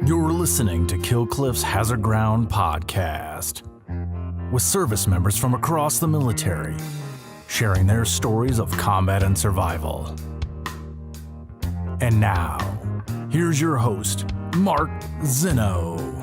You're listening to Kill Cliff's Hazard Ground podcast, with service members from across the military sharing their stories of combat and survival. And now, here's your host, Mark Zinno.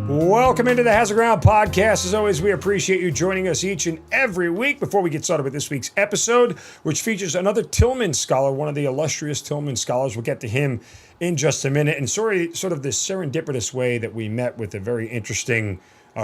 Welcome into the Hazard Ground podcast. As always, we appreciate you joining us each and every week. Before we get started with this week's episode, which features another Tillman scholar, one of the illustrious Tillman scholars, we'll get to him in just a minute. And sort of this serendipitous way that we met with a very interesting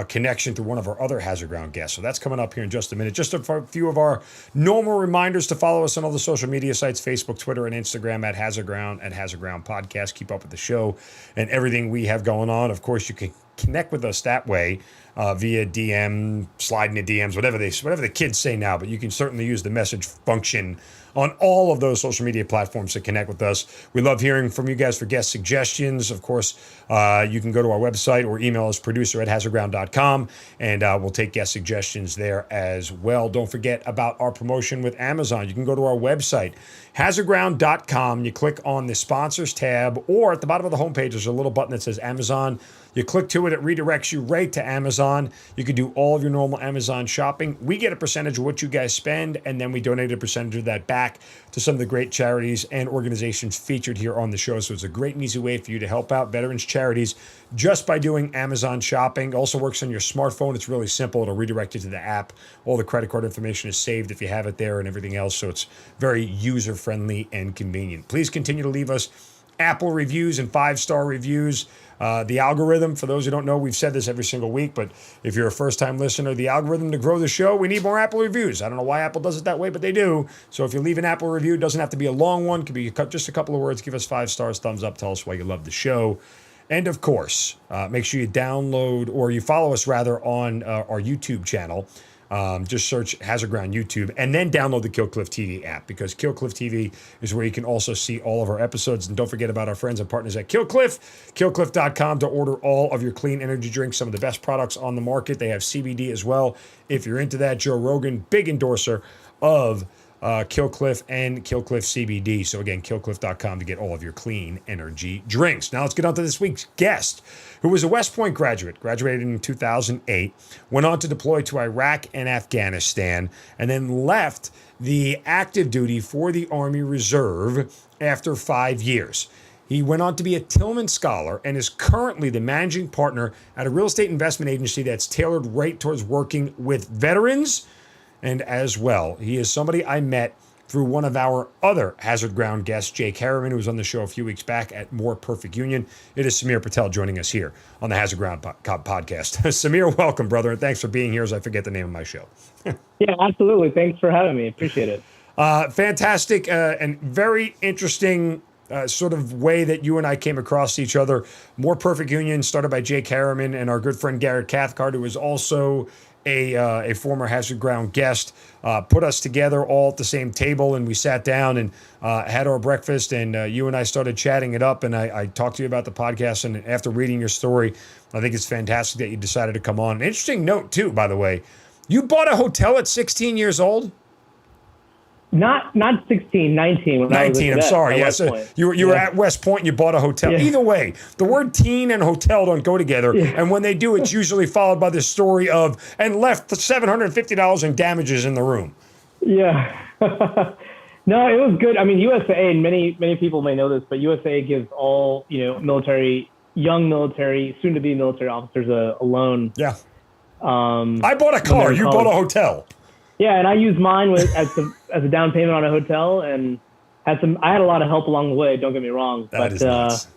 connection through one of our other Hazard Ground guests. So that's coming up here in just a minute. Just a few of our normal reminders to follow us on all the social media sites, Facebook, Twitter, and Instagram at Hazard Ground Podcast. Keep up with the show and everything we have going on. Of course, you can connect with us that way via DM, sliding the DMs, whatever the kids say now, but you can certainly use the message function on all of those social media platforms to connect with us. We love hearing from you guys for guest suggestions. Of course, you can go to our website or email us, producer@hazardground.com, and we'll take guest suggestions there as well. Don't forget about our promotion with Amazon. You can go to our website, hazardground.com. You click on the sponsors tab, or at the bottom of the homepage, there's a little button that says Amazon. You click to it, it redirects you right to Amazon. You can do all of your normal Amazon shopping. We get a percentage of what you guys spend, and then we donate a percentage of that back to some of the great charities and organizations featured here on the show. So it's a great and easy way for you to help out veterans charities just by doing Amazon shopping. Also works on your smartphone. It's really simple. It'll redirect you to the app. All the credit card information is saved if you have it there and everything else. So it's very user-friendly and convenient. Please continue to leave us Apple reviews and 5-star reviews. The algorithm, for those who don't know, we've said this every single week, but if you're a first-time listener, the algorithm to grow the show, we need more Apple reviews. I don't know why Apple does it that way, but they do. So if you leave an Apple review, it doesn't have to be a long one. It could be just a couple of words. Give us 5 stars, thumbs up, tell us why you love the show. And of course, make sure you download, or you follow us rather, on our YouTube channel. Just search Hazard Ground YouTube and then download the Kill Cliff TV app, because Kill Cliff TV is where you can also see all of our episodes. And don't forget about our friends and partners at Kill Cliff, killcliff.com, to order all of your clean energy drinks, some of the best products on the market. They have CBD as well. If you're into that, Joe Rogan, big endorser of Kill Cliff and Kill Cliff CBD. So again, killcliff.com to get all of your clean energy drinks. Now let's get on to this week's guest, who was a West Point graduate, graduated in 2008, went on to deploy to Iraq and Afghanistan, and then left the active duty for the Army Reserve after 5 years. He went on to be a Tillman Scholar and is currently the managing partner at a real estate investment agency that's tailored right towards working with veterans. And as well, he is somebody I met through one of our other Hazard Ground guests, Jake Harriman, who was on the show a few weeks back at More Perfect Union. It is Samir Patel joining us here on the Hazard Ground podcast. Samir, welcome, brother, and thanks for being here as I forget the name of my show. Yeah, absolutely. Thanks for having me. Appreciate it. Fantastic and very interesting sort of way that you and I came across each other. More Perfect Union, started by Jake Harriman and our good friend Garrett Cathcart, who is also a former Hazard Ground guest, put us together all at the same table, and we sat down and had our breakfast, and you and I started chatting it up, and I talked to you about the podcast, and after reading your story, I think it's fantastic that you decided to come on. An interesting note, too, by the way. You bought a hotel at 16 years old? Not 16, 19. When 19, I'm sorry. Yes, you were at West Point and you bought a hotel. Yeah. Either way, the word teen and hotel don't go together. Yeah. And when they do, it's usually followed by the story of, and left $750 in damages in the room. Yeah. No, it was good. I mean, USA, and many people may know this, but USA gives all, young military, soon to be military officers a loan. Yeah. I bought a car. You bought a hotel. Yeah, and I used mine as a down payment on a hotel, and I had a lot of help along the way. Don't get me wrong, that is nuts.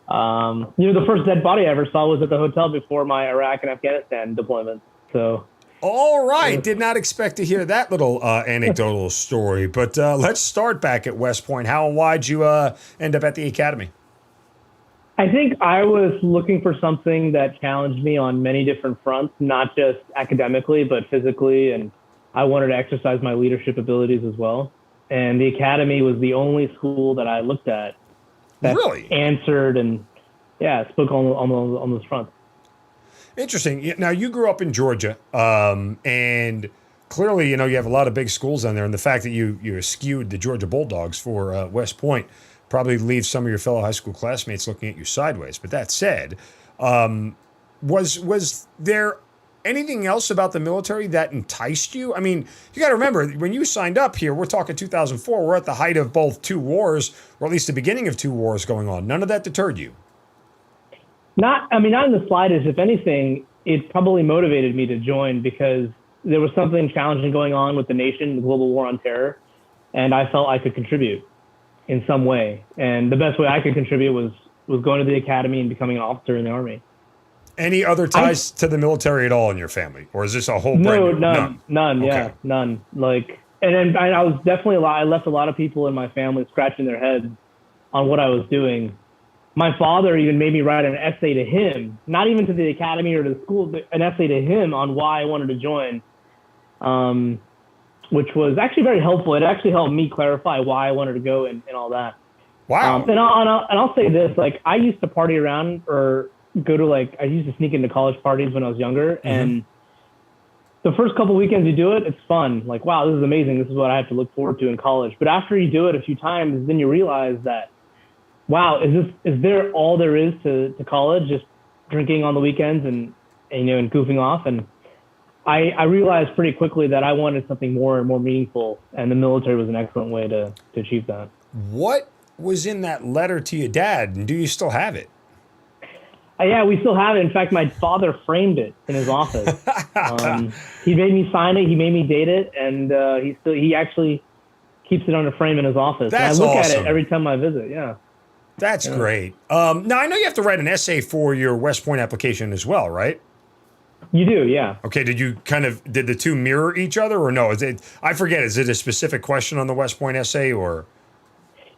The first dead body I ever saw was at the hotel before my Iraq and Afghanistan deployment. So, all right, did not expect to hear that little anecdotal story. But let's start back at West Point. How and why'd you end up at the academy? I think I was looking for something that challenged me on many different fronts, not just academically, but physically, and I wanted to exercise my leadership abilities as well. And the academy was the only school that I looked at that really answered and spoke on those fronts. Interesting. Now, you grew up in Georgia, and clearly, you have a lot of big schools on there, and the fact that you eschewed the Georgia Bulldogs for West Point probably leaves some of your fellow high school classmates looking at you sideways. But that said, was there anything else about the military that enticed you? I mean, you got to remember, when you signed up here, we're talking 2004, we're at the height of both two wars, or at least the beginning of two wars going on. None of that deterred you? Not in the slightest. If anything, it probably motivated me to join because there was something challenging going on with the nation, the global war on terror, and I felt I could contribute in some way. And the best way I could contribute was going to the academy and becoming an officer in the Army. Any other ties to the military at all in your family? Or is this a whole brand new? None. Okay. Yeah, none. And then I was definitely I left a lot of people in my family scratching their heads on what I was doing. My father even made me write an essay to him, not even to the academy or to the school, but an essay to him on why I wanted to join, which was actually very helpful. It actually helped me clarify why I wanted to go and all that. Wow. And I'll say this, I used to party around or go to I used to sneak into college parties when I was younger. Mm-hmm. And the first couple weekends you do it, it's fun. Wow, this is amazing. This is what I have to look forward to in college. But after you do it a few times, then you realize that, wow, is there all there is to college? Just drinking on the weekends and goofing off. And I realized pretty quickly that I wanted something more and more meaningful, and the military was an excellent way to achieve that. What was in that letter to your dad, and do you still have it? Yeah, we still have it. In fact, my father framed it in his office. He made me sign it. He made me date it, and he actually keeps it on a frame in his office. That's and I look awesome. at it every time I visit. Yeah. That's great. Now, I know you have to write an essay for your West Point application as well, right? You do, yeah. Okay, did the two mirror each other or no? I forget, is it a specific question on the West Point essay or?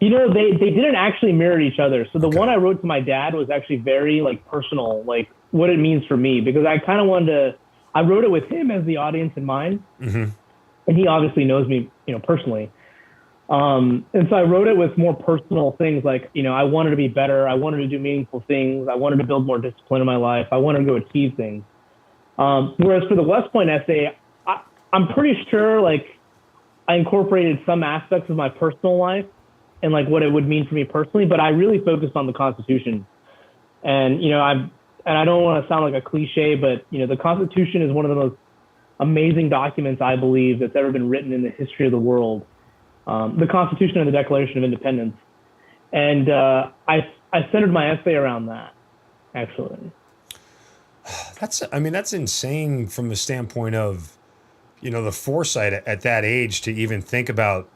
They didn't actually mirror each other. So the one I wrote to my dad was actually very personal, what it means for me, because I kind of I wrote it with him as the audience in mind. Mm-hmm. And he obviously knows me, personally. And so I wrote it with more personal things I wanted to be better. I wanted to do meaningful things. I wanted to build more discipline in my life. I wanted to go achieve things. Whereas for the West Point essay, I'm pretty sure I incorporated some aspects of my personal life and what it would mean for me personally, but I really focused on the Constitution. And, I don't want to sound like a cliche, but, the Constitution is one of the most amazing documents, I believe, that's ever been written in the history of the world. The Constitution and the Declaration of Independence. And I centered my essay around that, actually. That's insane from the standpoint of, the foresight at that age to even think about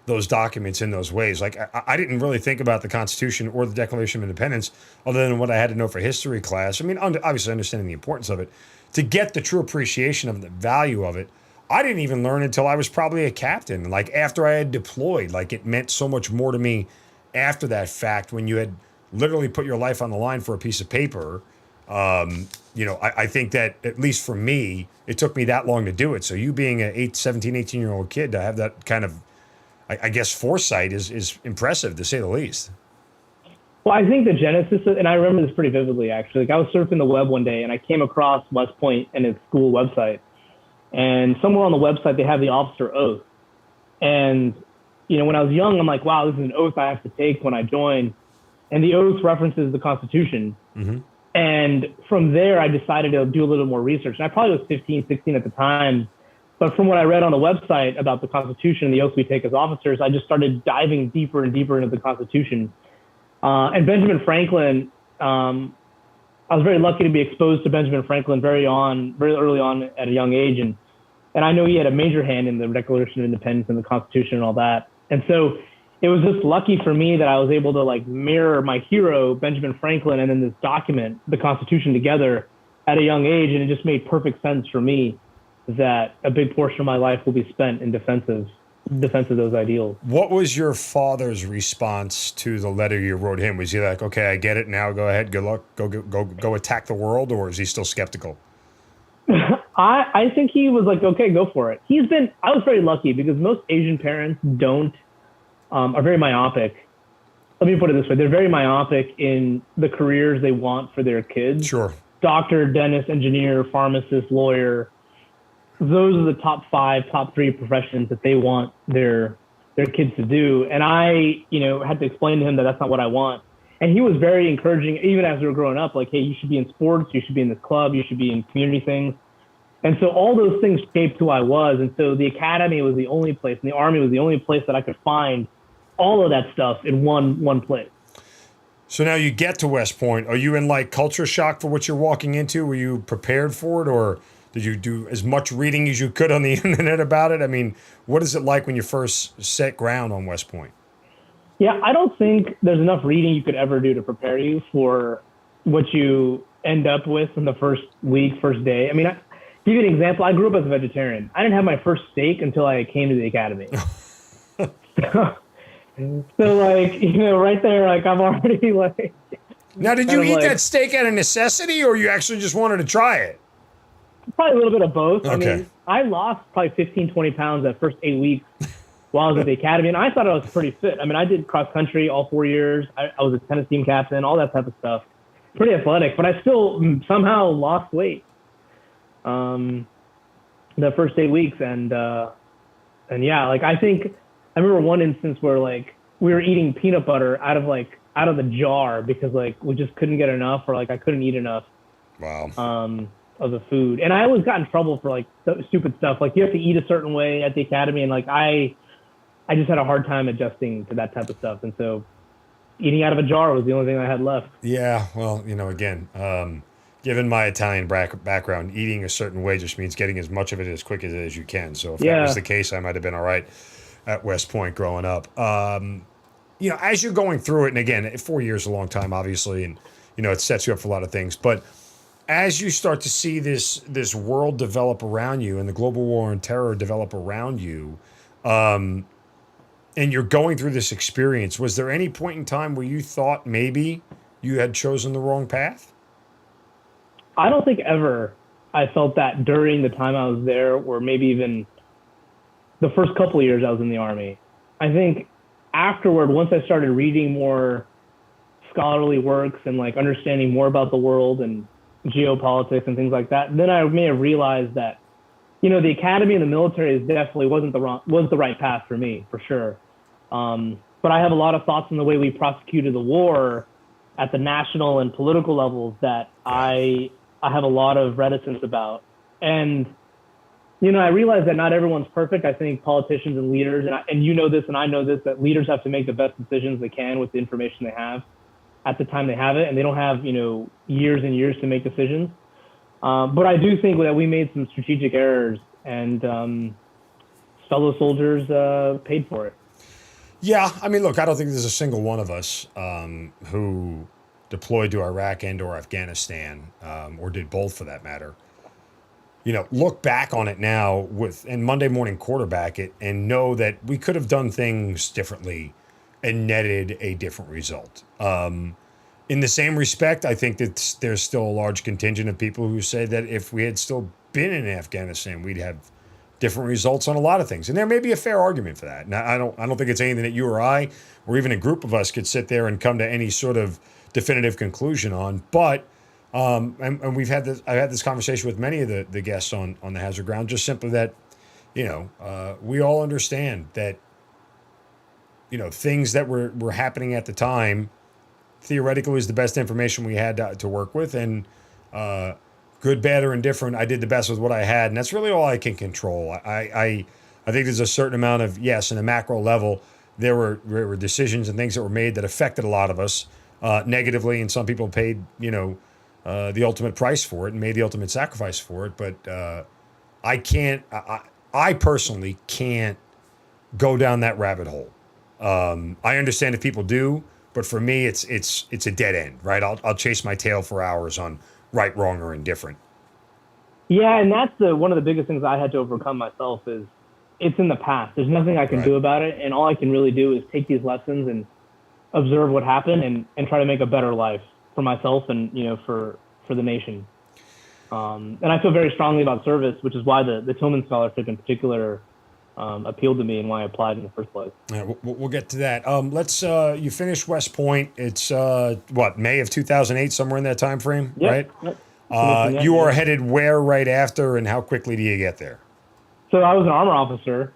those documents in those ways. I didn't really think about the Constitution or the Declaration of Independence other than what I had to know for history class. Obviously understanding the importance of it. To get the true appreciation of the value of it, I didn't even learn until I was probably a captain. After I had deployed, it meant so much more to me after that fact when you had literally put your life on the line for a piece of paper. I think that, at least for me, it took me that long to do it. So you being a 17, 18-year-old kid to have that kind of, I guess, foresight is impressive, to say the least. Well, I think the genesis, and I remember this pretty vividly, actually. I was surfing the web one day, and I came across West Point and its school website. And somewhere on the website, they have the officer oath. And, when I was young, I'm like, wow, this is an oath I have to take when I join. And the oath references the Constitution. Mm-hmm. And from there, I decided to do a little more research. And I probably was 15, 16 at the time. But from what I read on the website about the Constitution and the oath we take as officers, I just started diving deeper and deeper into the Constitution. And Benjamin Franklin, I was very lucky to be exposed to Benjamin Franklin very early on at a young age. And I know he had a major hand in the Declaration of Independence and the Constitution and all that. And so it was just lucky for me that I was able to mirror my hero, Benjamin Franklin, and then this document, the Constitution, together at a young age. And it just made perfect sense for me that a big portion of my life will be spent in defense of those ideals. What was your father's response to the letter you wrote him? Was he like, okay, I get it now, go ahead, good luck, go attack the world, or is he still skeptical? I think he was like, okay, go for it. I was very lucky because most Asian parents are very myopic. Let me put it this way. They're very myopic in the careers they want for their kids. Sure. Doctor, dentist, engineer, pharmacist, lawyer. those are the top 5, top 3 professions that they want their kids to do. And I, had to explain to him that that's not what I want. And he was very encouraging, even as we were growing up, like, hey, you should be in sports, you should be in this club, you should be in community things. And so all those things shaped who I was. And so the academy was the only place, and the Army was the only place that I could find all of that stuff in one place. So now you get to West Point. Are you in like culture shock for what you're walking into? Were you prepared for it, or did you do as much reading as you could on the internet about it? I mean, what is it like when you first set ground on West Point? Yeah, I don't think there's enough reading you could ever do to prepare you for what you end up with in the first week, first day. I mean, I'll give you an example. I grew up as a vegetarian. I didn't have my first steak until I came to the academy. So like, right there, like I'm already like. Now, did you eat that steak out of necessity, or you actually just wanted to try it? Probably a little bit of both. Okay. I mean, I lost probably 15, 20 pounds that first 8 weeks while I was at the academy, and I thought I was pretty fit. I mean, I did cross country all 4 years. I was a tennis team captain, all that type of stuff. Pretty athletic, but I still somehow lost weight the first 8 weeks. And yeah, like I remember one instance where like we were eating peanut butter out of the jar because like we just couldn't get enough, or like I couldn't eat enough. Wow. Of the food. And I always got in trouble for like stupid stuff. Like you have to eat a certain way at the academy. And like, I just had a hard time adjusting to that type of stuff. And so eating out of a jar was the only thing I had left. Yeah. Well, again, given my Italian background, eating a certain way just means getting as much of it as quick as you can. So if that was the case, I might've been all right at West Point growing up. As you're going through it, and again, 4 years is a long time, obviously, and, it sets you up for a lot of things, but as you start to see this world develop around you and the global war on terror develop around you, and you're going through this experience, was there any point in time where you thought maybe you had chosen the wrong path? I don't think ever I felt that during the time I was there, or maybe even the first couple of years I was in the Army. I think afterward, once I started reading more scholarly works and like understanding more about the world and geopolitics and things like that, then I may have realized that, the academy and the military was the right path for me, for sure. But I have a lot of thoughts on the way we prosecuted the war at the national and political levels that I have a lot of reticence about. And, I realize that not everyone's perfect. I think politicians and leaders, and you know this and I know this, that leaders have to make the best decisions they can with the information they have at the time they have it, and they don't have, years and years to make decisions. But I do think that we made some strategic errors, and fellow soldiers paid for it. Yeah, I mean, look, I don't think there's a single one of us who deployed to Iraq and or Afghanistan, or did both for that matter. Look back on it now and Monday morning quarterback it and know that we could have done things differently and netted a different result. In the same respect, I think that there's still a large contingent of people who say that if we had still been in Afghanistan, we'd have different results on a lot of things. And there may be a fair argument for that. Now, I don't think it's anything that you or I, or even a group of us, could sit there and come to any sort of definitive conclusion on. But and I've had this conversation with many of the guests on the Hazard Ground, just simply that, we all understand that, things that were happening at the time theoretically was the best information we had to work with, and good, bad, or indifferent, I did the best with what I had, and that's really all I can control. I think there's a certain amount of, yes, in a macro level, there were decisions and things that were made that affected a lot of us negatively, and some people paid, the ultimate price for it and made the ultimate sacrifice for it. But I personally can't go down that rabbit hole. I understand if people do, but for me, it's a dead end, right? I'll chase my tail for hours on right, wrong, or indifferent. Yeah, and that's one of the biggest things I had to overcome myself is it's in the past. There's nothing I can do about it, and all I can really do is take these lessons and observe what happened and try to make a better life for myself and for the nation. And I feel very strongly about service, which is why the Tillman Scholarship in particular appealed to me and why I applied in the first place. Yeah, we'll get to that. Let's you finished West Point. It's May of 2008, somewhere in that time frame, right? Yep. You are headed where right after, and how quickly do you get there? So I was an armor officer.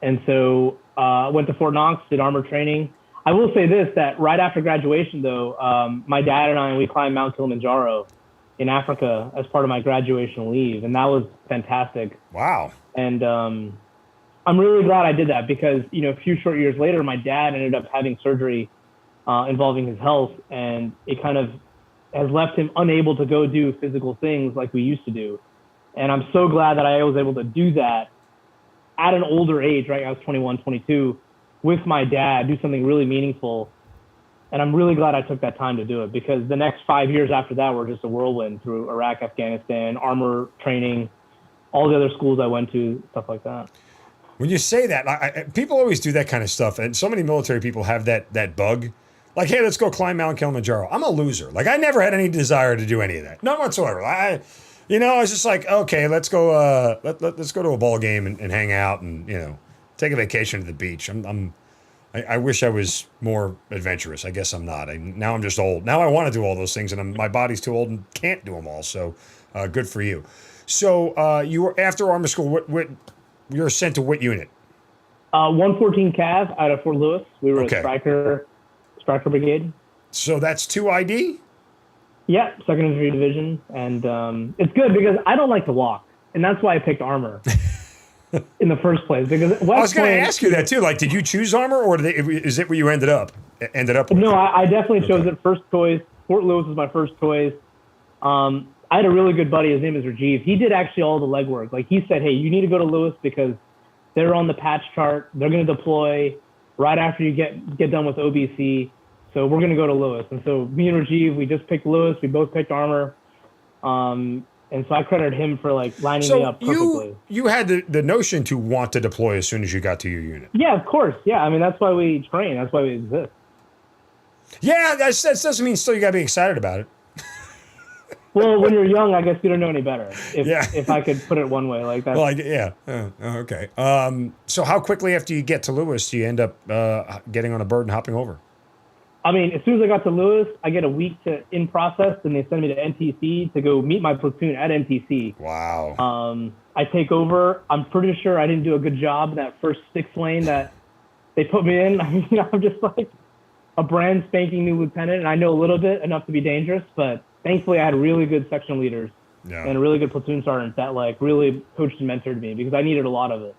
And so I went to Fort Knox, did armor training. I will say this, that right after graduation, though, my dad and I, we climbed Mount Kilimanjaro in Africa as part of my graduation leave. And that was fantastic. Wow. And I'm really glad I did that because, a few short years later, my dad ended up having surgery involving his health. And it kind of has left him unable to go do physical things like we used to do. And I'm so glad that I was able to do that at an older age, right? I was 21, 22, with my dad, do something really meaningful. And I'm really glad I took that time to do it because the next 5 years after that were just a whirlwind through Iraq, Afghanistan, armor training, all the other schools I went to, stuff like that. When you say that, people always do that kind of stuff. And so many military people have that bug. Like, hey, let's go climb Mount Kilimanjaro. I'm a loser. Like, I never had any desire to do any of that. None whatsoever. I was just like, okay, let's go. Let's go to a ball game and hang out and take a vacation to the beach. I wish I was more adventurous. I guess I'm not. Now I'm just old. Now I want to do all those things, and my body's too old and can't do them all. So, good for you. So you were after armor school. What you were sent to what unit? 114 Cav out of Fort Lewis. We were a Striker Brigade. So that's 2ID? Yeah, second infantry division, and it's good because I don't like to walk, and that's why I picked armor in the first place. Because I was going to ask you that too. Like, did you choose armor, or is it where you ended up? With? No, I definitely chose it first choice. Fort Lewis was my first choice. I had a really good buddy. His name is Rajiv. He did actually all the legwork. Like he said, hey, you need to go to Lewis because they're on the patch chart. They're going to deploy right after you get done with OBC. So we're going to go to Lewis. And so me and Rajiv, we just picked Lewis. We both picked armor. And so I credit him for lining me up perfectly. You had the notion to want to deploy as soon as you got to your unit. Yeah, of course. Yeah. I mean, that's why we train. That's why we exist. Yeah. That doesn't mean still you got to be excited about it. Well, when you're young, I guess you don't know any better. If I could put it one way like that. Well, yeah. Okay. So how quickly after you get to Lewis do you end up getting on a bird and hopping over? I mean, as soon as I got to Lewis, I get a week in process, and they send me to NTC to go meet my platoon at NTC. Wow. I take over. I'm pretty sure I didn't do a good job in that first 6 lane that they put me in. I mean, I'm just like a brand spanking new lieutenant, and I know a little bit, enough to be dangerous, but thankfully I had really good section leaders and a really good platoon sergeant that really coached and mentored me because I needed a lot of it.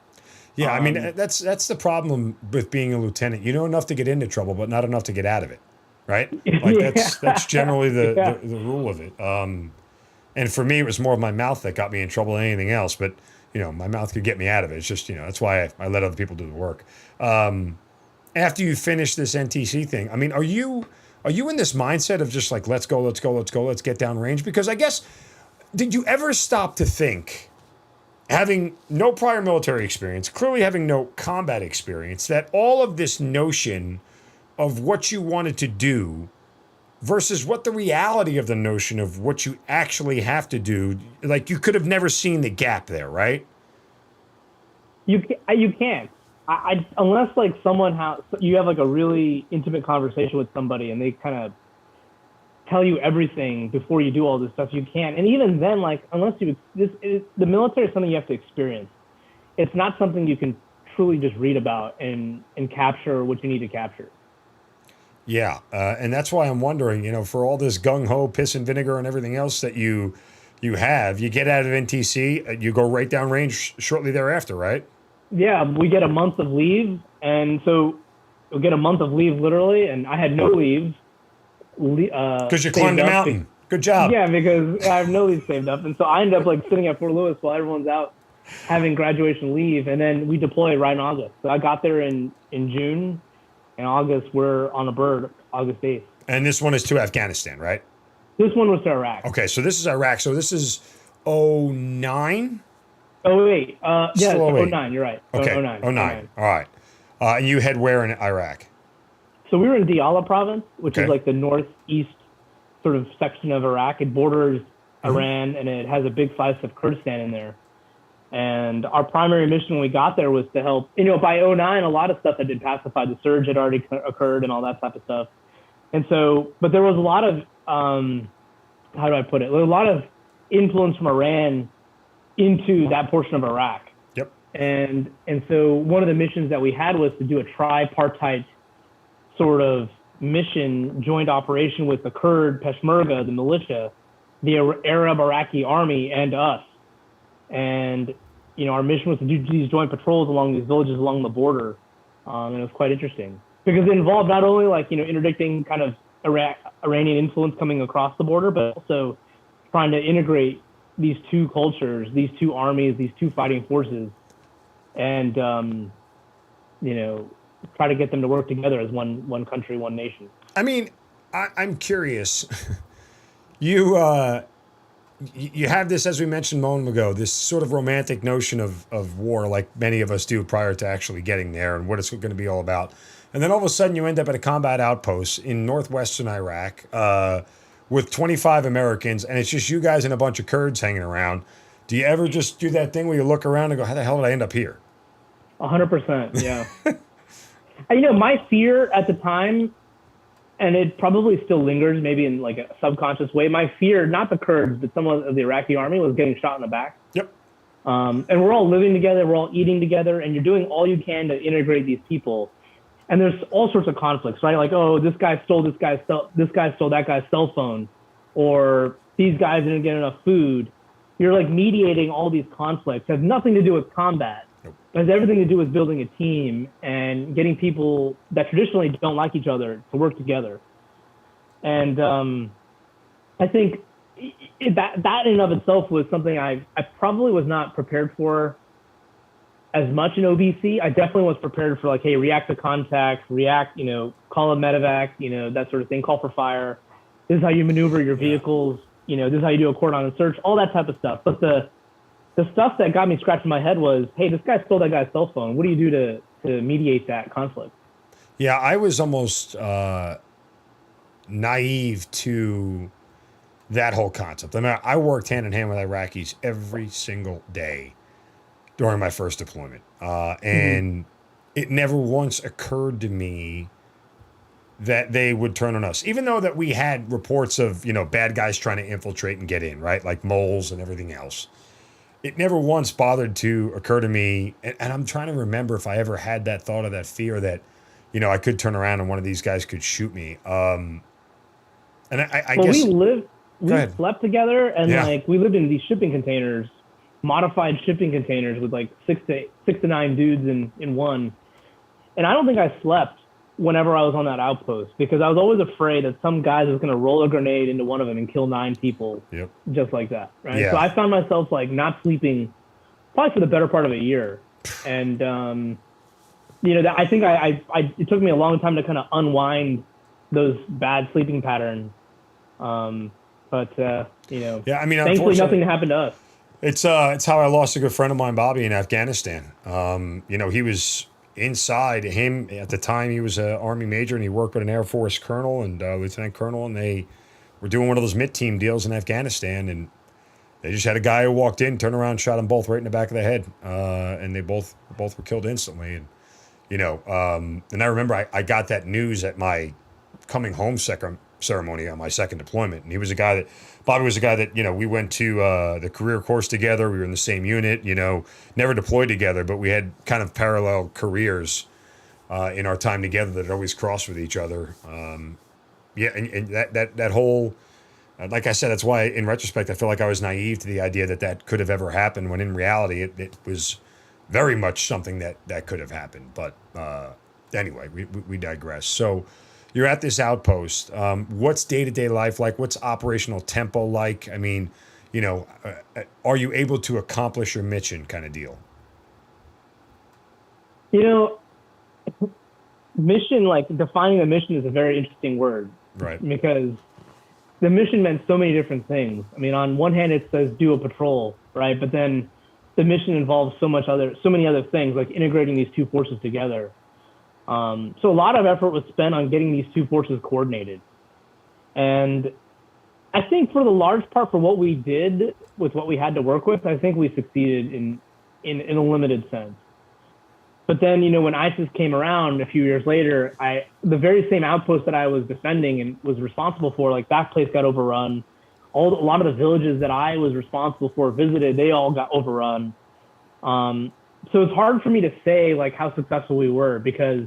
Yeah, I mean, that's the problem with being a lieutenant. You know enough to get into trouble, but not enough to get out of it, right? That's generally the rule of it. And for me, it was more of my mouth that got me in trouble than anything else. But, my mouth could get me out of it. It's just, that's why I let other people do the work. After you finish this NTC thing, I mean, are you in this mindset of just like, let's go, let's get down range? Because I guess, did you ever stop to think, having no prior military experience, clearly having no combat experience, that all of this notion of what you wanted to do versus what the reality of the notion of what you actually have to do, like you could have never seen the gap there, right? You can't. Unless you have a really intimate conversation with somebody and they kind of tell you everything before you do all this stuff, you can't. And even then, the military is something you have to experience. It's not something you can truly just read about and capture what you need to capture. Yeah, and that's why I'm wondering, for all this gung-ho, piss and vinegar and everything else that you have, you get out of NTC, you go right down range shortly thereafter, right? Yeah, we get a month of leave, and so we'll get a month of leave literally, and I had no leave. Because you climbed a mountain. Good job. Yeah, because I have no leave saved up. And so I ended up sitting at Fort Lewis while everyone's out having graduation leave. And then we deployed right in August. So I got there in June. In August, we're on a bird, August 8th. And this one is to Afghanistan, right? This one was to Iraq. Okay, so this is Iraq. So this is 09? Oh, wait. Yeah, it's 09. You're right. Okay, 09. All right. And you head where in Iraq? So we were in Diyala province, which is the northeast sort of section of Iraq. It borders Iran, and it has a big slice of Kurdistan in there. And our primary mission when we got there was to help, by 09, a lot of stuff had been pacified. The surge had already occurred and all that type of stuff. And so, but there was a lot of, how do I put it? A lot of influence from Iran into that portion of Iraq. Yep. And so one of the missions that we had was to do a tripartite sort of mission, joint operation with the Kurd Peshmerga, the militia, the Arab Iraqi army, and us. And, our mission was to do these joint patrols along these villages along the border. And it was quite interesting because it involved not only interdicting kind of Iranian influence coming across the border, but also trying to integrate these two cultures, these two armies, these two fighting forces, and try to get them to work together as one country, one nation. I mean, I'm curious. You have this, as we mentioned a moment ago, this sort of romantic notion of war, like many of us do prior to actually getting there and what it's going to be all about. And then all of a sudden you end up at a combat outpost in northwestern Iraq with 25 Americans, and it's just you guys and a bunch of Kurds hanging around. Do you ever just do that thing where you look around and go, how the hell did I end up here? 100%, yeah. My fear at the time, and it probably still lingers maybe in like a subconscious way, my fear, not the Kurds, but some of the Iraqi army, was getting shot in the back. Yep. And we're all living together, we're all eating together, and you're doing all you can to integrate these people. And there's all sorts of conflicts, right? Like, oh, this guy stole that guy's cell phone, or these guys didn't get enough food. You're like mediating all these conflicts. It has nothing to do with combat. Nope. It has everything to do with building a team and getting people that traditionally don't like each other to work together. And I think that in and of itself was something I probably was not prepared for as much in OBC. I definitely was prepared for, like, hey, react to contact, call a medevac, that sort of thing, call for fire. This is how you maneuver your vehicles, this is how you do a cordon and search, all that type of stuff. But the stuff that got me scratching my head was, hey, this guy stole that guy's cell phone. What do you do to mediate that conflict? Yeah, I was almost naive to that whole concept. I mean, I worked hand in hand with Iraqis every single day during my first deployment. And it never once occurred to me that they would turn on us, even though that we had reports of, bad guys trying to infiltrate and get in, right? Like moles and everything else. It never once bothered to occur to me. And I'm trying to remember if I ever had that thought or that fear that, I could turn around and one of these guys could shoot me. And I guess we slept together, and we lived in these shipping containers, modified shipping containers with like six to nine dudes in one. And I don't think I slept whenever I was on that outpost, because I was always afraid that some guy was going to roll a grenade into one of them and kill 9 people. Yep. Just like that. Right. Yeah. So I found myself like not sleeping probably for the better part of a year. And, I think it took me a long time to kind of unwind those bad sleeping patterns. Yeah, I mean, thankfully nothing happened to us. It's how I lost a good friend of mine, Bobby, in Afghanistan. He was inside. Him at the time, he was an Army major, and he worked with an Air Force colonel and lieutenant colonal, and they were doing one of those MIT team deals in Afghanistan, and they just had a guy who walked in, turned around, shot them both right in the back of the head, and they both were killed instantly. And and I remember I got that news at my coming home ceremony on my second deployment, and Bobby was a guy that, we went to the career course together. We were in the same unit, never deployed together, but we had kind of parallel careers in our time together that always crossed with each other. And that whole, like I said, that's why in retrospect, I feel like I was naive to the idea that could have ever happened, when in reality, it was very much something that could have happened. But anyway, we digress. So you're at this outpost. What's day-to-day life like? What's operational tempo like? I mean, are you able to accomplish your mission kind of deal? Mission, like defining a mission, is a very interesting word. Right. Because the mission meant so many different things. I mean, on one hand, it says do a patrol, right? But then the mission involves so many other things, like integrating these two forces together. So a lot of effort was spent on getting these two forces coordinated. And I think for the large part, for what we did with what we had to work with, I think we succeeded in a limited sense. But then, when ISIS came around a few years later, the very same outpost that I was defending and was responsible for, like, that place got overrun. a lot of the villages that I was responsible for visited, they all got overrun. So it's hard for me to say like how successful we were because,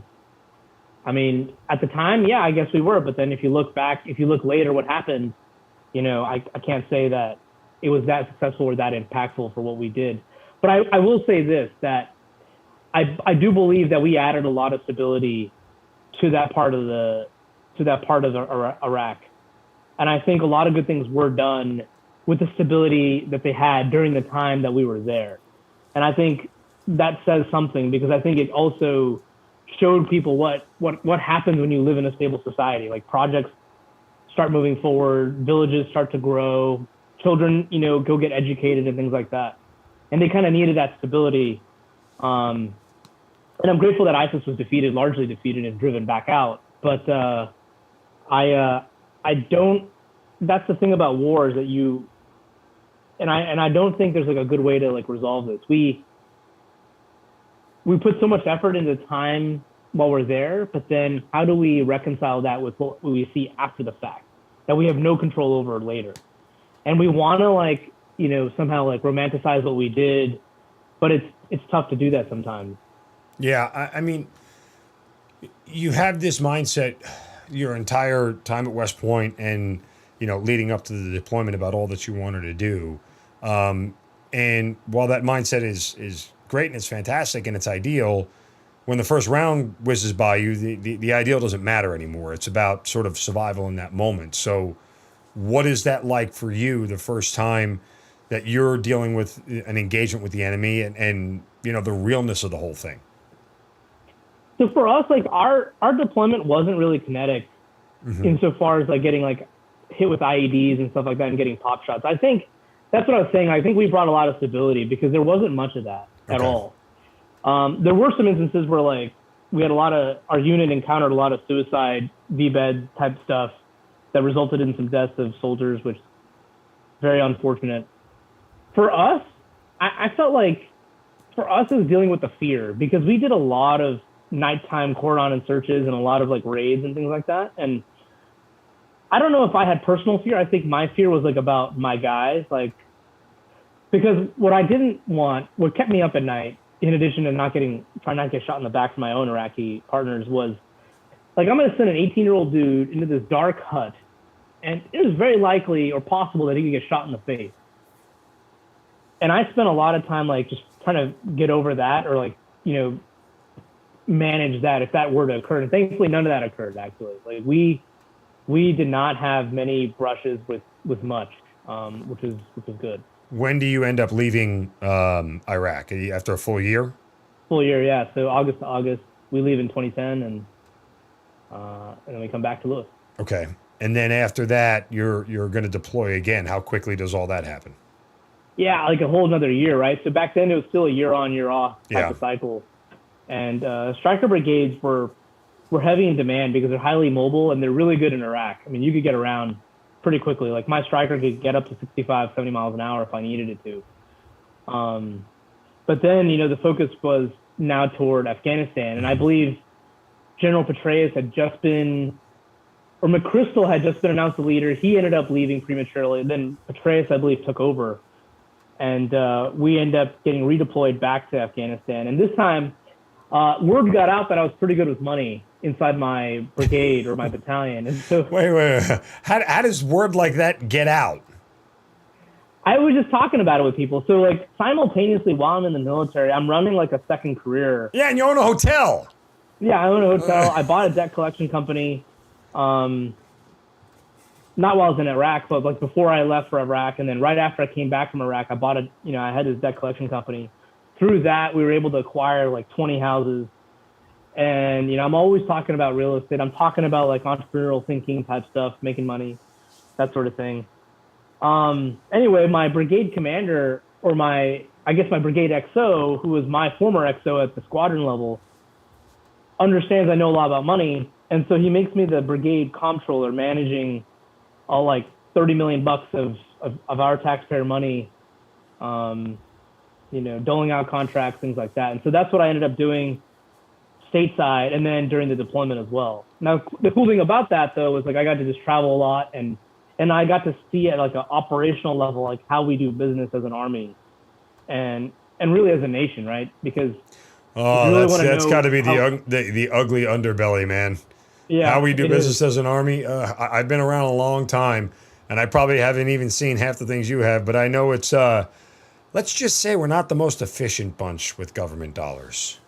I mean, at the time, yeah, I guess we were. But then if you look later, what happened, I can't say that it was that successful or that impactful for what we did. But I will say this, that I do believe that we added a lot of stability to that part of Iraq. And I think a lot of good things were done with the stability that they had during the time that we were there. And I think that says something because I think it also showed people what happens when you live in a stable society. Like projects start moving forward, villages start to grow, children, go get educated and things like that. And they kind of needed that stability. And I'm grateful that ISIS was largely defeated and driven back out. But I don't. That's the thing about war is that I don't think there's like a good way to like resolve this. We put so much effort into time while we're there, but then how do we reconcile that with what we see after the fact that we have no control over later? And we want to somehow like romanticize what we did, but it's tough to do that sometimes. Yeah, I mean, you have this mindset your entire time at West Point and, leading up to the deployment about all that you wanted to do. And while that mindset is great and it's fantastic and it's ideal, when the first round whizzes by you, the ideal doesn't matter anymore. It's about sort of survival in that moment. So what is that like for you the first time that you're dealing with an engagement with the enemy and the realness of the whole thing? So for us, like our deployment wasn't really kinetic insofar as like getting like hit with IEDs and stuff like that and getting pop shots. I think that's what I was saying. I think we brought a lot of stability because there wasn't much of that at all. There were some instances where like we had our unit encountered a lot of suicide V-bed type stuff that resulted in some deaths of soldiers, which is very unfortunate. For us, I felt like for us it was dealing with the fear because we did a lot of nighttime cordon and searches and a lot of like raids and things like that. And I don't know if I had personal fear. I think my fear was like about my guys, like, because what I didn't want, what kept me up at night, in addition to trying not to get shot in the back from my own Iraqi partners, was like, I'm going to send an 18-year-old dude into this dark hut. And it was very likely or possible that he could get shot in the face. And I spent a lot of time like just trying to get over that or like, manage that if that were to occur. And thankfully none of that occurred actually. Like we did not have many brushes with much, which is good. When do you end up leaving Iraq? After a full year? Full year, yeah. So August to August, we leave in 2010 and then we come back to Lewis. Okay. And then after that, you're going to deploy again. How quickly does all that happen? Yeah, like a whole another year, right? So back then it was still a year on, year off type of cycle. And striker brigades were heavy in demand because they're highly mobile and they're really good in Iraq. I mean, you could get around pretty quickly. Like my striker could get up to 65, 70 miles an hour if I needed it to. But then, the focus was now toward Afghanistan. And I believe General Petraeus had just been, or McChrystal had just been announced the leader. He ended up leaving prematurely. Then Petraeus, I believe, took over. And we ended up getting redeployed back to Afghanistan. And this time, word got out that I was pretty good with money inside my brigade or my battalion. And so wait. How does word like that get out? I was just talking about it with people. So like simultaneously while I'm in the military, I'm running like a second career. Yeah, and you own a hotel. Yeah, I own a hotel. I bought a debt collection company. Not while I was in Iraq, but like before I left for Iraq. And then right after I came back from Iraq, I bought I had this debt collection company. Through that, we were able to acquire like 20 houses. And, I'm always talking about real estate. I'm talking about like entrepreneurial thinking type stuff, making money, that sort of thing. Anyway, my brigade commander or my brigade XO, who was my former XO at the squadron level, understands I know a lot about money. And so he makes me the brigade comptroller managing all like $30 million of our taxpayer money, doling out contracts, things like that. And so that's what I ended up doing stateside and then during the deployment as well. Now, the cool thing about that, though, was like I got to just travel a lot and and I got to see at like an operational level, like how we do business as an army, and really as a nation, right? Because Oh, really that's got to be how, the ugly underbelly, man. yeah, How we do it business is. as an army. I've been around a long time, and I probably haven't even seen half the things you have, but I know it's. Let's just say we're not the most efficient bunch with government dollars.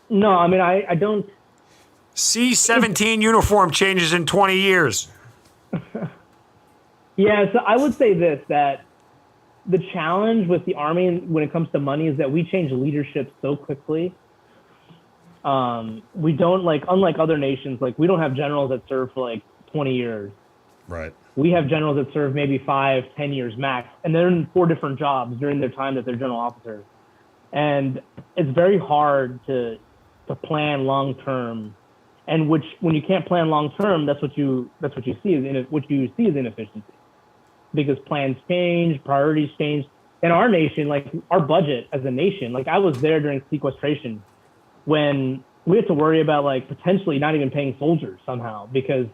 No, I mean I don't. C-17 uniform changes in 20 years. Yeah, so I would say this, that the challenge with the army when it comes to money is that we change leadership so quickly. We don't, like, unlike other nations, like we don't have generals that serve for like 20 years. Right. We have generals that serve maybe 5-10 years max, and they're in 4 different jobs during their time that they're general officers. And it's very hard to plan long term. And when you can't plan long term, that's what you see is inefficiency, because plans change, priorities change. In our nation, like our budget as a nation, like I was there during sequestration when we had to worry about like potentially not even paying soldiers somehow because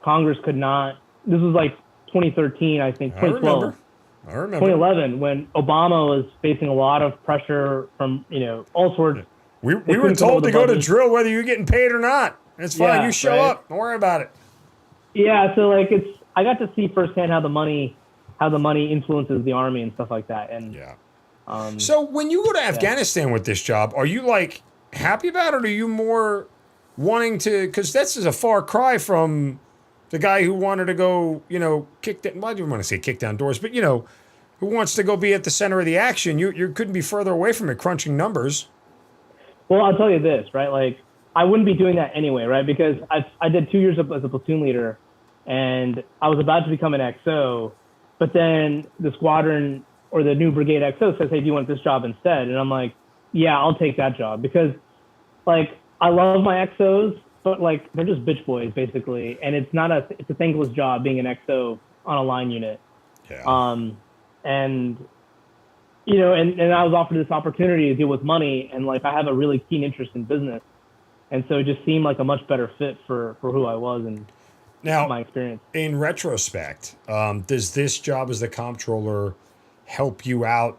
Congress could not. This was like 2013, I think, 2012. I remember. 2011, when Obama was facing a lot of pressure from, all sorts. We were told to go to drill whether you're getting paid or not. It's fine. Yeah, you show right. up. Don't worry about it. Yeah, so like I got to see firsthand how the money influences the army and stuff like that. And yeah. So when you go to Afghanistan with this job, are you like happy about it, or are you more wanting to? Because that's a far cry from the guy who wanted to go, kick down. Well, I didn't want to say kick down doors, but who wants to go be at the center of the action? You couldn't be further away from it, crunching numbers. Well, I'll tell you this, right? Like I wouldn't be doing that anyway, right? Because I did 2 years as a platoon leader, and I was about to become an XO, but then the squadron or the new brigade XO says, "Hey, do you want this job instead?" And I'm like, "Yeah, I'll take that job," because like I love my XOs, but like they're just bitch boys basically, and it's a thankless job being an XO on a line unit. Yeah. And I was offered this opportunity to deal with money, and like I have a really keen interest in business, and so it just seemed like a much better fit for who I was and my experience. In retrospect, does this job as the comptroller help you out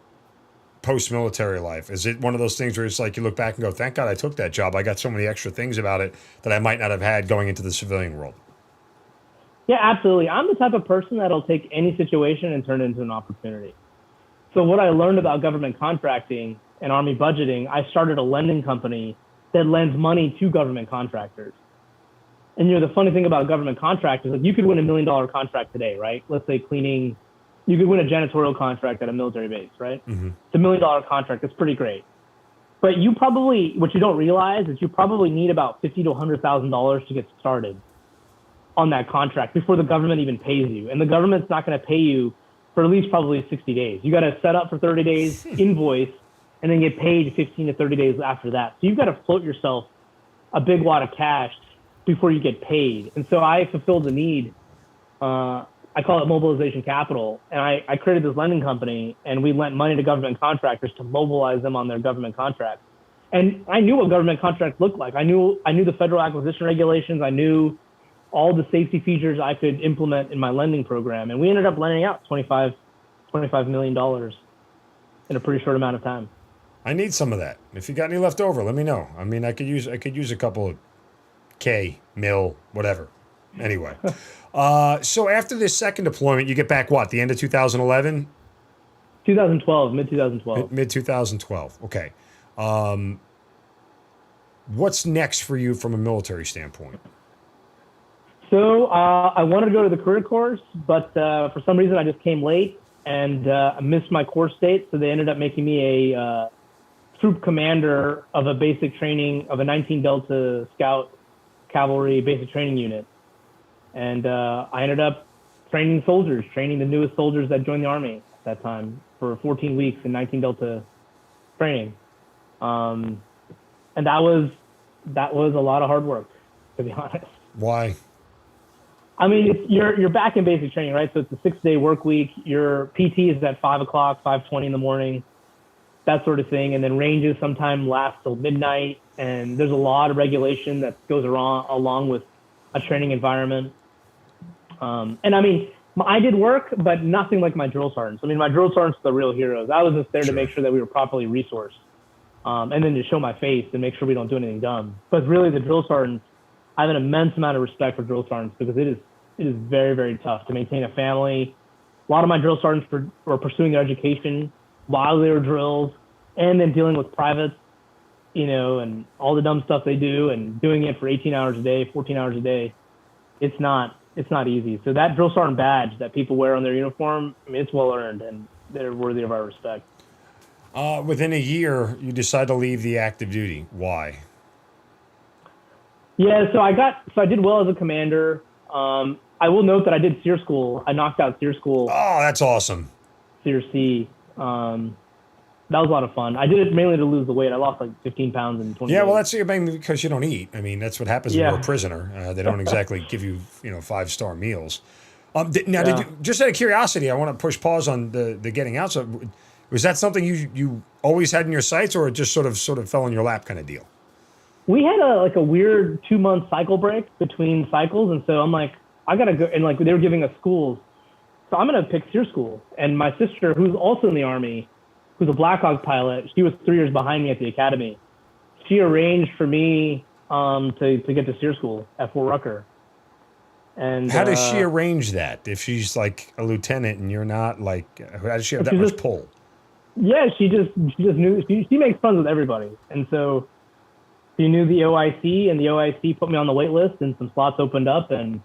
post-military life? Is it one of those things where it's like you look back and go, "Thank God I took that job. I got so many extra things about it that I might not have had going into the civilian world"? Yeah, absolutely. I'm the type of person that'll take any situation and turn it into an opportunity. So what I learned about government contracting and Army budgeting, I started a lending company that lends money to government contractors. And the funny thing about government contractors, like you could win $1 million contract today, right? Let's say cleaning, you could win a janitorial contract at a military base, right? Mm-hmm. It's $1 million contract. That's pretty great. But what you don't realize is you probably need about $50,000 to $100,000 to get started on that contract before the government even pays you. And the government's not going to pay you for at least probably 60 days. You got to set up for 30 days, invoice, and then get paid 15 to 30 days after that. So you've got to float yourself a big wad of cash before you get paid. And so I fulfilled the need. I call it mobilization capital. And I created this lending company, and we lent money to government contractors to mobilize them on their government contracts. And I knew what government contracts looked like. I knew the federal acquisition regulations. I knew all the safety features I could implement in my lending program. And we ended up lending out $25 million in a pretty short amount of time. I need some of that. If you got any left over, let me know. I mean, I could use a couple of mil, whatever. Anyway. So after this second deployment, you get back what? The end of 2011? 2012, mid-2012. Mid-2012. Okay. What's next for you from a military standpoint? So I wanted to go to the career course, but for some reason I just came late and I missed my course date. So they ended up making me a troop commander of a basic training of a 19 Delta Scout Cavalry basic training unit. And I ended up training the newest soldiers that joined the Army at that time for 14 weeks in 19 Delta training. And that was a lot of hard work, to be honest. Why? I mean, you're back in basic training, right? So it's a 6-day work week. Your PT is at 5 o'clock, 5:20 in the morning, that sort of thing. And then ranges sometimes last till midnight. And there's a lot of regulation that goes along with a training environment. And I mean, I did work, but nothing like my drill sergeants. I mean, my drill sergeants are the real heroes. I was just there to make sure that we were properly resourced, and then to show my face and make sure we don't do anything dumb. But really, the drill sergeants, I have an immense amount of respect for drill sergeants because it is very, very tough to maintain a family. A lot of my drill sergeants were pursuing their education while they were drills, and then dealing with privates, and all the dumb stuff they do, and doing it for 18 hours a day, 14 hours a day. It's not easy. So that drill sergeant badge that people wear on their uniform, I mean, it's well earned, and they're worthy of our respect. Within a year, you decide to leave the active duty. Why? Yeah, so I did well as a commander. I will note that I did SEER school. I knocked out SEER school. Oh, that's awesome. SEER C. That was a lot of fun. I did it mainly to lose the weight. I lost like 15 pounds in 20 days. Well, that's because you don't eat. I mean, that's what happens when you're a prisoner. They don't exactly give you, 5-star meals. Did you, just out of curiosity, I want to push pause on the getting out. So, was that something you always had in your sights, or it just sort of fell in your lap kind of deal? We had a weird 2-month cycle break between cycles, and so I'm like, I gotta go, and they were giving us schools, so I'm gonna pick SEER school. And my sister, who's also in the Army, who's a Black Hawk pilot, she was 3 years behind me at the academy. She arranged for me to get to SEER school at Fort Rucker. And how does she arrange that? If she's like a lieutenant and you're not, how does she have that much pull? Yeah, she just knew she makes friends with everybody, and so she knew the OIC, and the OIC put me on the wait list, and some slots opened up, and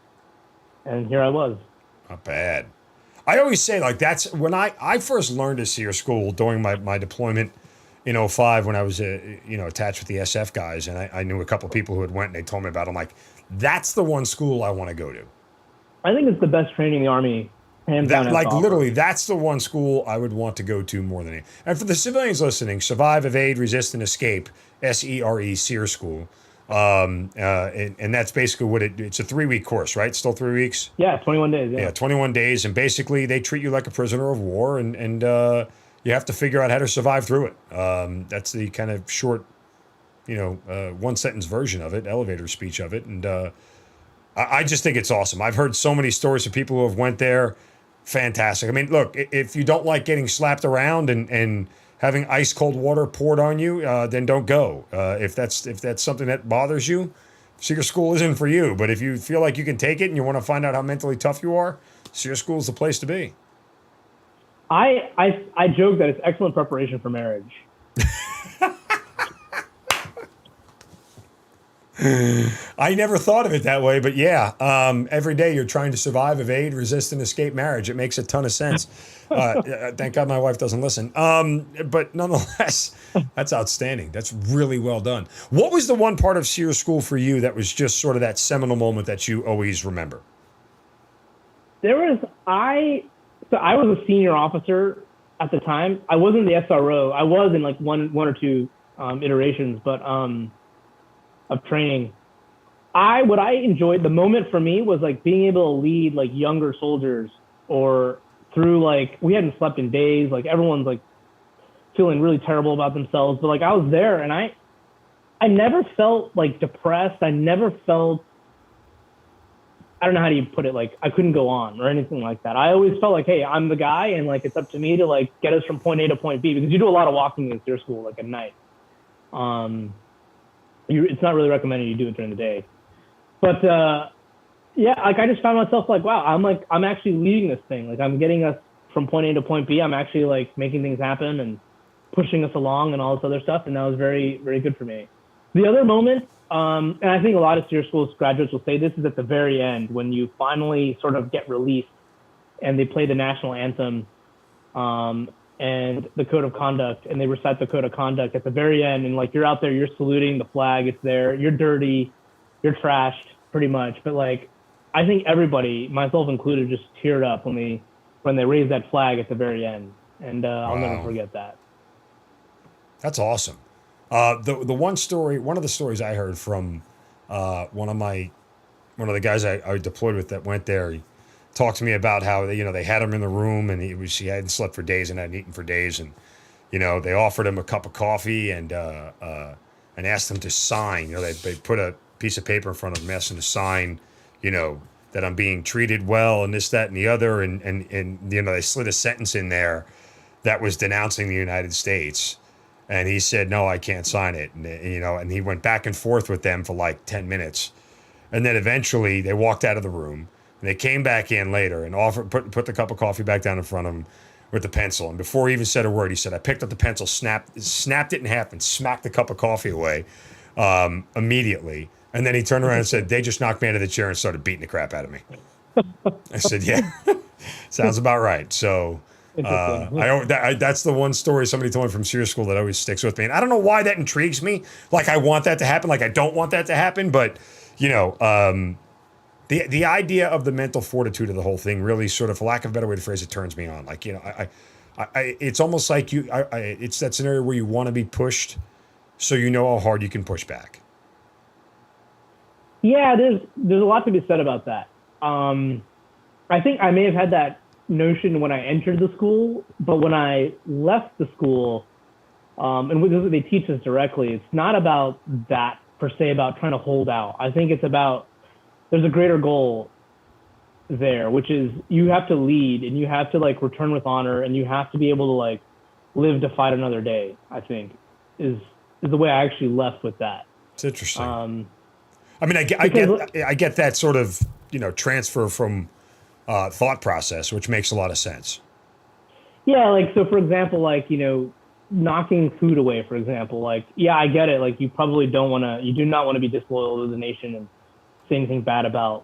here I was. Not bad. I always say, that's when I first learned of SEER school during my deployment in 2005 when I was, attached with the SF guys. And I knew a couple of people who had went and they told me about it. I'm like, that's the one school I want to go to. I think it's the best training in the Army. Hands down. Literally, that's the one school I would want to go to more than any. And for the civilians listening, Survive, Evade, Resist, and Escape, SERE, SEER school. And that's basically what it's a 3-week course, right? Still 3 weeks? Yeah, 21 days. Yeah, 21 days. And basically they treat you like a prisoner of war and you have to figure out how to survive through it. That's the kind of short, 1-sentence version of it, elevator speech of it. And I just think it's awesome. I've heard so many stories of people who have went there. Fantastic. I mean, look, if you don't like getting slapped around and having ice cold water poured on you, then don't go. If that's something that bothers you, SEER school isn't for you. But if you feel like you can take it and you want to find out how mentally tough you are, SEER school is the place to be. I joke that it's excellent preparation for marriage. I never thought of it that way, but yeah, every day you're trying to survive, evade, resist, and escape marriage. It makes a ton of sense. Thank God my wife doesn't listen. But nonetheless, that's outstanding. That's really well done. What was the one part of SEER school for you that was just sort of that seminal moment that you always remember? I was a senior officer at the time. I wasn't the SRO. I was in one or two iterations, but of training. What I enjoyed the moment for me was being able to lead younger soldiers or through we hadn't slept in days. Everyone's feeling really terrible about themselves. But I was there and I never felt depressed. I never felt, I don't know how do you put it, I couldn't go on or anything like that. I always felt hey, I'm the guy and it's up to me to get us from point A to point B, because you do a lot of walking in SEER school at night. It's not really recommended you do it during the day. But yeah, I just found myself wow, I'm actually leading this thing. I'm getting us from point A to point B. I'm actually making things happen and pushing us along and all this other stuff. And that was very, very good for me. The other moment, and I think a lot of SEER school graduates will say this, is at the very end when you finally sort of get released and they play the national anthem and the code of conduct, and they recite the code of conduct at the very end. And you're out there, you're saluting the flag, it's there, you're dirty, you're trashed pretty much. But I think everybody, myself included, just teared up when they raised that flag at the very end. And I'll never forget that. That's awesome. One of the stories I heard from one of the guys I deployed with that went there, he talked to me about how they had him in the room and he hadn't slept for days and hadn't eaten for days, and they offered him a cup of coffee and asked him to sign. They put a piece of paper in front of him, asked him to sign that that I'm being treated well and this, that, and the other. And they slid a sentence in there that was denouncing the United States. And he said, no, I can't sign it. And he went back and forth with them for like 10 minutes. And then eventually they walked out of the room. And they came back in later and put the cup of coffee back down in front of him with the pencil. And before he even said a word, he said, I picked up the pencil, snapped it in half and smacked the cup of coffee away immediately. And then he turned around and said, they just knocked me out of the chair and started beating the crap out of me. I said, yeah, sounds about right. So that's the one story somebody told me from SEER school that always sticks with me. And I don't know why that intrigues me. Like I want that to happen. Like I don't want that to happen. But, the idea of the mental fortitude of the whole thing really sort of, for lack of a better way to phrase it, turns me on. Like, it's almost like it's that scenario where you want to be pushed so you know how hard you can push back. Yeah, there's a lot to be said about that. I think I may have had that notion when I entered the school, but when I left the school, and they teach us directly, it's not about that per se, about trying to hold out. I think it's about, there's a greater goal there, which is you have to lead and you have to like return with honor and you have to be able to like live to fight another day, I think is the way I actually left with that. It's interesting. I mean, I get that sort of, transfer from thought process, which makes a lot of sense. Yeah. Like, so for example, like, knocking food away, for example, like, yeah, I get it. Like you do not want to be disloyal to the nation and say anything bad about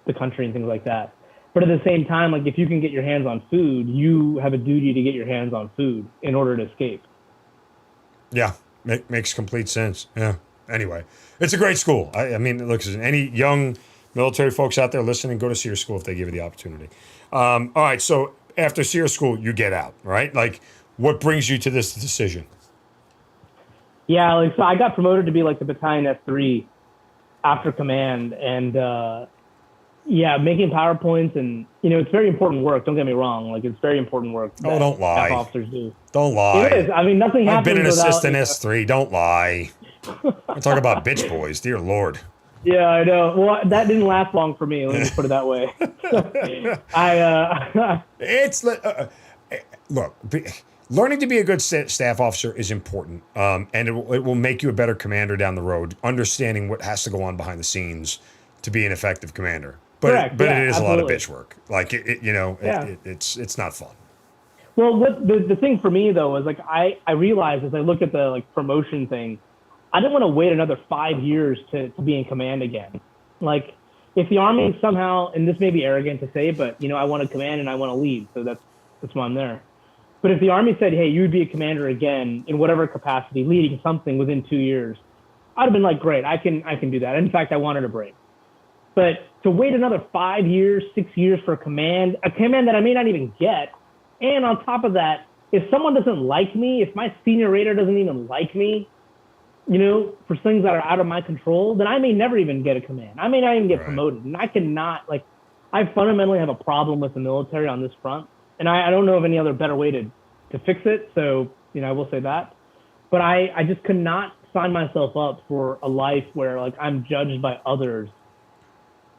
the country and things like that. But at the same time, like if you can get your hands on food, you have a duty to get your hands on food in order to escape. Yeah, makes complete sense. Yeah. Anyway, it's a great school. I mean, look, any young military folks out there listening, go to SEER school if they give you the opportunity. All right, so after SEER school, you get out, right? Like, what brings you to this decision? Yeah, like so I got promoted to be like the battalion S3 after command, and making PowerPoints, and it's very important work. Don't get me wrong, like it's very important work. Oh, don't lie. Staff officers do. Don't lie. It is. I mean, nothing happens. I've been an assistant without, S3. Don't lie. I'm talking about bitch boys, dear Lord. Yeah, I know. Well, that didn't last long for me. Let me put it that way. Look. Learning to be a good staff officer is important, and it will make you a better commander down the road, understanding what has to go on behind the scenes to be an effective commander. But Correct. But Yeah, it is absolutely. a lot of bitch work. Like, it's not fun. Well, what the thing for me, though, is like I realized as I look at the like promotion thing, I didn't want to wait another 5 years to be in command again. Like, if the Army somehow, and this may be arrogant to say, but, I want to command and I want to lead, so that's why I'm there. But if the Army said, hey, you would be a commander again in whatever capacity, leading something within 2 years, I'd have been like, great, I can do that. In fact, I wanted a break. But to wait another 5 years, 6 years for a command that I may not even get, and on top of that, if someone doesn't like me, if my senior rater doesn't even like me, for things that are out of my control, then I may never even get a command. I may not even get promoted. And I cannot, I fundamentally have a problem with the military on this front. And I don't know of any other better way to fix it. So, I will say that. But I just could not sign myself up for a life where, I'm judged by others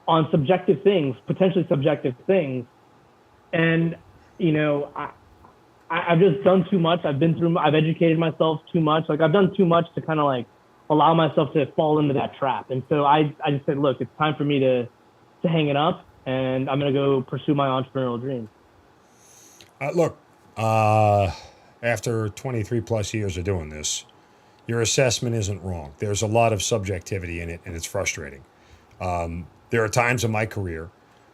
on subjective things, potentially subjective things. And, I've just done too much. I've educated myself too much. I've done too much to kind of, allow myself to fall into that trap. And so I just said, look, it's time for me to hang it up, and I'm going to go pursue my entrepreneurial dreams. After 23 plus years of doing this, your assessment isn't wrong. There's a lot of subjectivity in it, and it's frustrating. There are times in my career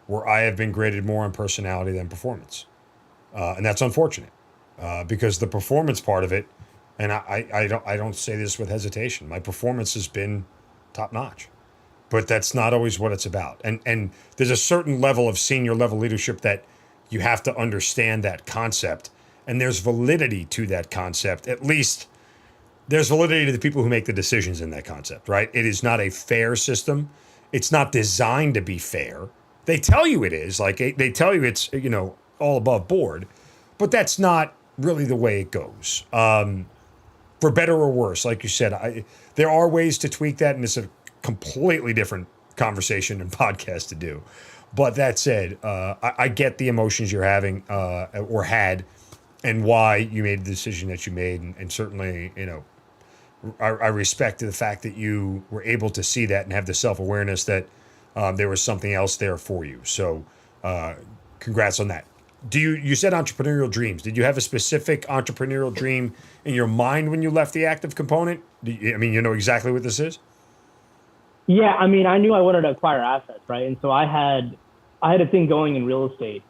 where I have been graded more on personality than performance. And that's unfortunate because the performance part of it, and I don't say this with hesitation, my performance has been top notch. But that's not always what it's about. And there's a certain level of senior level leadership that you have to understand that concept. And there's validity to that concept. At least there's validity to the people who make the decisions in that concept, right? It is not a fair system. It's not designed to be fair. They tell you it is. They tell you it's, all above board. But that's not really the way it goes. For better or worse, like you said, there are ways to tweak that, and it's a completely different conversation and podcast to do. But that said, I get the emotions you're having or had, and why you made the decision that you made, and certainly, I respect the fact that you were able to see that and have the self-awareness that there was something else there for you. So, congrats on that. You said entrepreneurial dreams. Did you have a specific entrepreneurial dream in your mind when you left the active component? You know exactly what this is? Yeah, I knew I wanted to acquire assets, right? And so I had a thing going in real estate,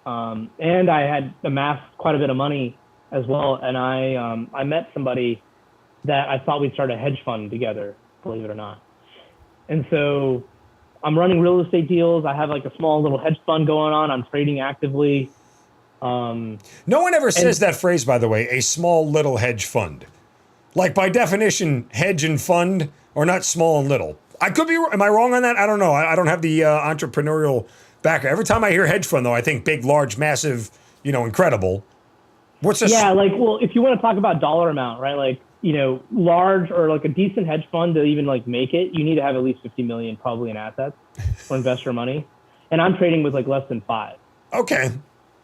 and I had amassed quite a bit of money as well. And I met somebody that I thought we'd start a hedge fund together, believe it or not. And so I'm running real estate deals. I have like a small little hedge fund going on. I'm trading actively. No one ever says that phrase, by the way, a small little hedge fund. Like by definition, hedge and fund are not small and little. I could be. Am I wrong on that? I don't know. I don't have the entrepreneurial background. Every time I hear hedge fund, though, I think big, large, massive, incredible. What's this? Yeah, if you want to talk about dollar amount, right? Large or like a decent hedge fund to even make it, you need to have at least 50 million probably in assets or investor money. And I'm trading with less than 5. Okay.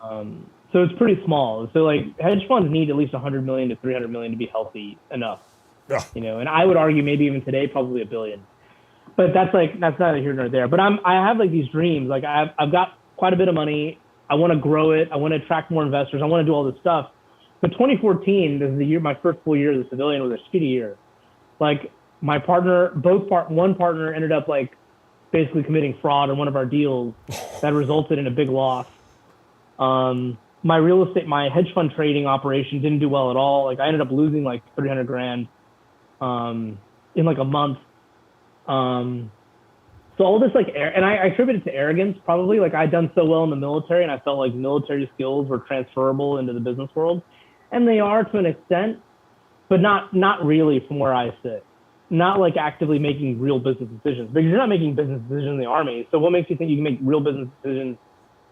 So it's pretty small. So hedge funds need at least 100 million to 300 million to be healthy enough. Yeah. And I would argue maybe even today probably $1 billion. But that's neither here nor there. But I have these dreams. I've got quite a bit of money. I want to grow it. I want to attract more investors. I want to do all this stuff. But 2014, this is the year, my first full year as a civilian, was a shitty year. My partner, one partner ended up basically committing fraud on one of our deals that resulted in a big loss. My real estate, my hedge fund trading operation didn't do well at all. I ended up losing $300,000 in a month. So all this and I attribute it to arrogance probably. I'd done so well in the military, and I felt like military skills were transferable into the business world, and they are to an extent, but not really from where I sit. Not actively making real business decisions, because you're not making business decisions in the Army. So what makes you think you can make real business decisions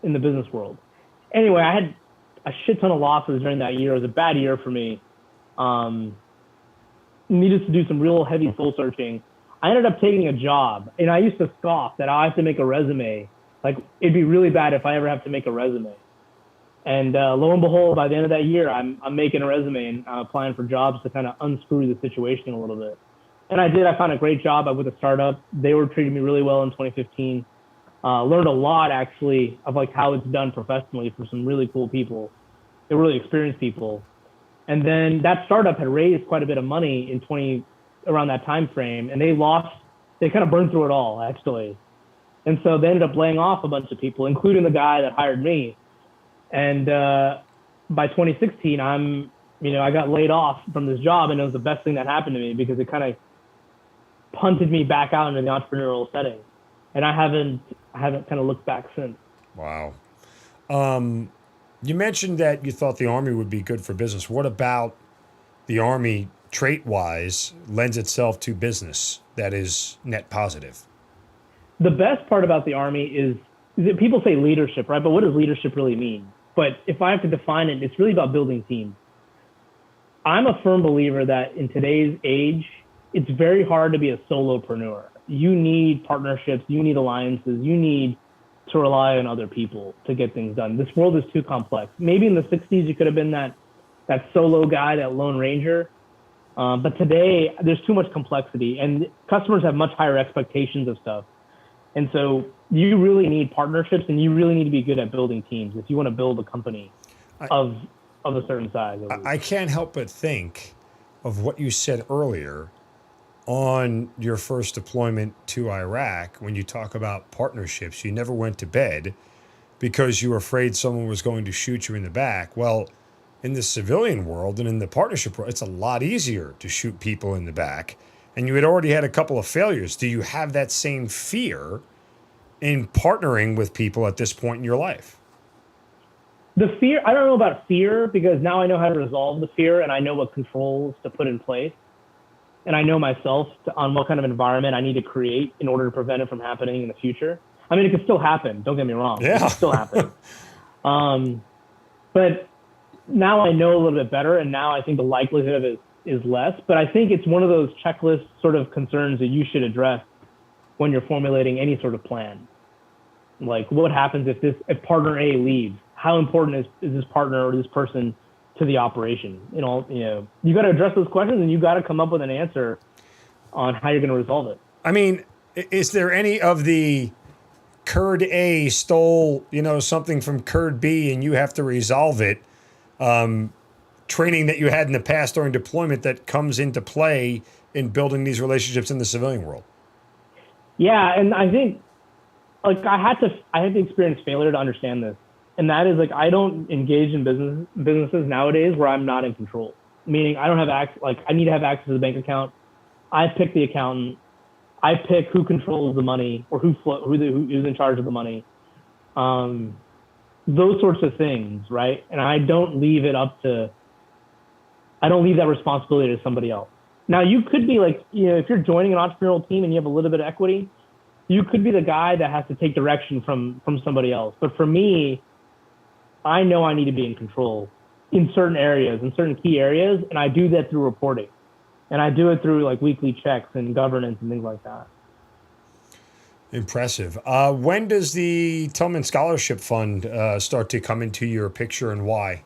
in the business world? Anyway, I had a shit ton of losses during that year. It was a bad year for me. Needed to do some real heavy soul searching. I ended up taking a job, and I used to scoff that I have to make a resume. It'd be really bad if I ever have to make a resume. And lo and behold, by the end of that year, I'm making a resume and applying for jobs to kind of unscrew the situation a little bit. And I did. I found a great job with a startup. They were treating me really well in 2015. Learned a lot, actually, of how it's done professionally for some really cool people. They're really experienced people. And then that startup had raised quite a bit of money around that time frame, and they kind of burned through it all, actually. And so they ended up laying off a bunch of people, including the guy that hired me. And by 2016, I got laid off from this job, and it was the best thing that happened to me, because it kind of punted me back out into the entrepreneurial setting. And I haven't kind of looked back since. Wow. You mentioned that you thought the Army would be good for business. What about the Army, trait-wise, lends itself to business that is net positive? The best part about the Army is that people say leadership, right? But what does leadership really mean? But if I have to define it, it's really about building teams. I'm a firm believer that in today's age, it's very hard to be a solopreneur. You need partnerships, you need alliances, you need to rely on other people to get things done. This world is too complex. Maybe in the 60s, you could have been that solo guy, that lone ranger. But today, there's too much complexity, and customers have much higher expectations of stuff. And so you really need partnerships, and you really need to be good at building teams if you want to build a company of a certain size. I can't help but think of what you said earlier on your first deployment to Iraq. When you talk about partnerships, you never went to bed because you were afraid someone was going to shoot you in the back. Well, in the civilian world and in the partnership world, it's a lot easier to shoot people in the back. And you had already had a couple of failures. Do you have that same fear in partnering with people at this point in your life? The fear, I don't know about fear, because now I know how to resolve the fear, and I know what controls to put in place. And I know myself on what kind of environment I need to create in order to prevent it from happening in the future. I mean, it could still happen. Don't get me wrong. Yeah. It could still happen. But now I know a little bit better, and now I think the likelihood of it is less. But I think it's one of those checklist sort of concerns that you should address when you're formulating any sort of plan. Like, what happens if partner A leaves? How important is this partner or this person to the operation? You got to address those questions, and you got to come up with an answer on how you're going to resolve it. I mean, is there any of the Kurd A stole, something from Kurd B and you have to resolve it, training that you had in the past during deployment that comes into play in building these relationships in the civilian world? Yeah, and I think I had to experience failure to understand this. And that is I don't engage in businesses nowadays where I'm not in control. Meaning I don't have access, I need to have access to the bank account. I pick the accountant. I pick who controls the money or who's in charge of the money. Those sorts of things, right? And I don't leave that responsibility to somebody else. Now you could be if you're joining an entrepreneurial team and you have a little bit of equity, you could be the guy that has to take direction from somebody else. But for me, I know I need to be in control in certain areas, in certain key areas, and I do that through reporting. And I do it through weekly checks and governance and things like that. Impressive. When does the Tillman Scholarship Fund start to come into your picture, and why?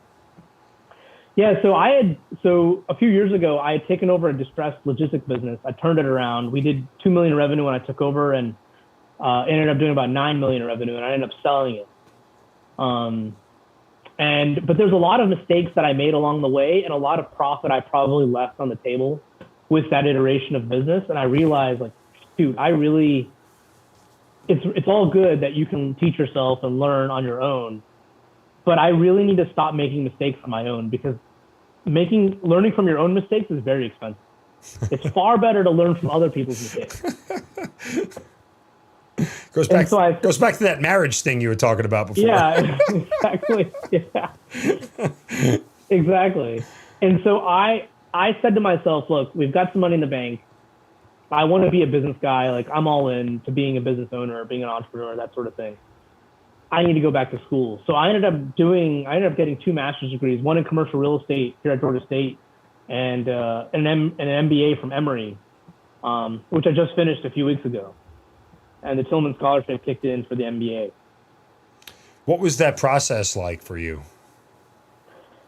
Yeah, so a few years ago, I had taken over a distressed logistics business. I turned it around. We did $2 million in revenue when I took over, and ended up doing about $9 million in revenue, and I ended up selling it. But there's a lot of mistakes that I made along the way, and a lot of profit I probably left on the table with that iteration of business. And I realized, dude, it's all good that you can teach yourself and learn on your own, but I really need to stop making mistakes on my own, because learning from your own mistakes is very expensive. It's far better to learn from other people's mistakes. Goes back to that marriage thing you were talking about before. Yeah, exactly. Yeah, exactly. And so I said to myself, look, we've got some money in the bank. I want to be a business guy. I'm all in to being a business owner, being an entrepreneur, that sort of thing. I need to go back to school. So I ended up getting 2 master's degrees, one in commercial real estate here at Georgia State, and an MBA from Emory, which I just finished a few weeks ago. And the Tillman Scholarship kicked in for the MBA. What was that process like for you?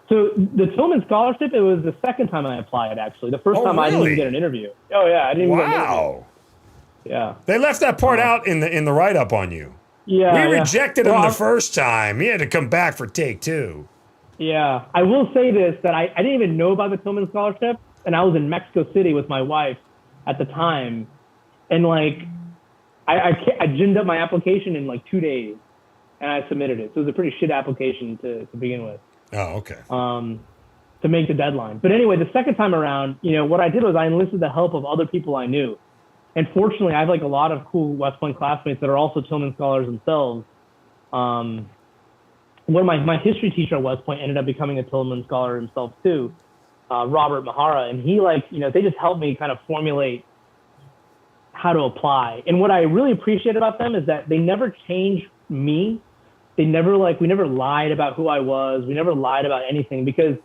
So the Tillman Scholarship, it was the second time I applied, actually. The first time I didn't even get an interview. Oh, yeah. I didn't even get an interview. Wow. Yeah. They left that part out in the write-up on you. Yeah. We rejected him the first time. He had to come back for take 2. Yeah. I will say this, that I didn't even know about the Tillman Scholarship, and I was in Mexico City with my wife at the time. And I ginned up my application in 2 days, and I submitted it. So it was a pretty shit application to begin with. Oh, okay. To make the deadline. But anyway, the second time around, what I did was I enlisted the help of other people I knew. And fortunately, I have a lot of cool West Point classmates that are also Tillman scholars themselves. One of my history teacher at West Point ended up becoming a Tillman scholar himself too, Robert Mahara. And he they just helped me kind of formulate how to apply. And what I really appreciate about them is that they never changed me. They never we never lied about who I was. We never lied about anything, because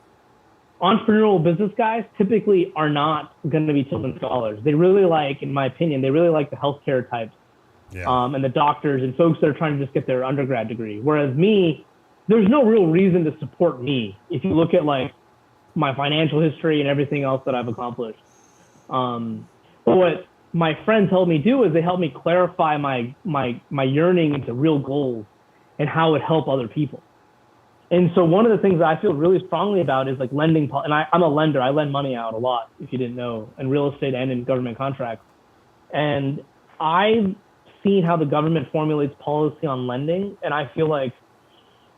entrepreneurial business guys typically are not going to be Tillman scholars. They really in my opinion, they really like the healthcare types, and the doctors and folks that are trying to just get their undergrad degree. Whereas me, there's no real reason to support me if you look at my financial history and everything else that I've accomplished. But what my friends helped me do is they helped me clarify my yearning into real goals and how it would help other people. And so one of the things that I feel really strongly about is lending. And I'm a lender. I lend money out a lot, if you didn't know, in real estate and in government contracts. And I've seen how the government formulates policy on lending. And I feel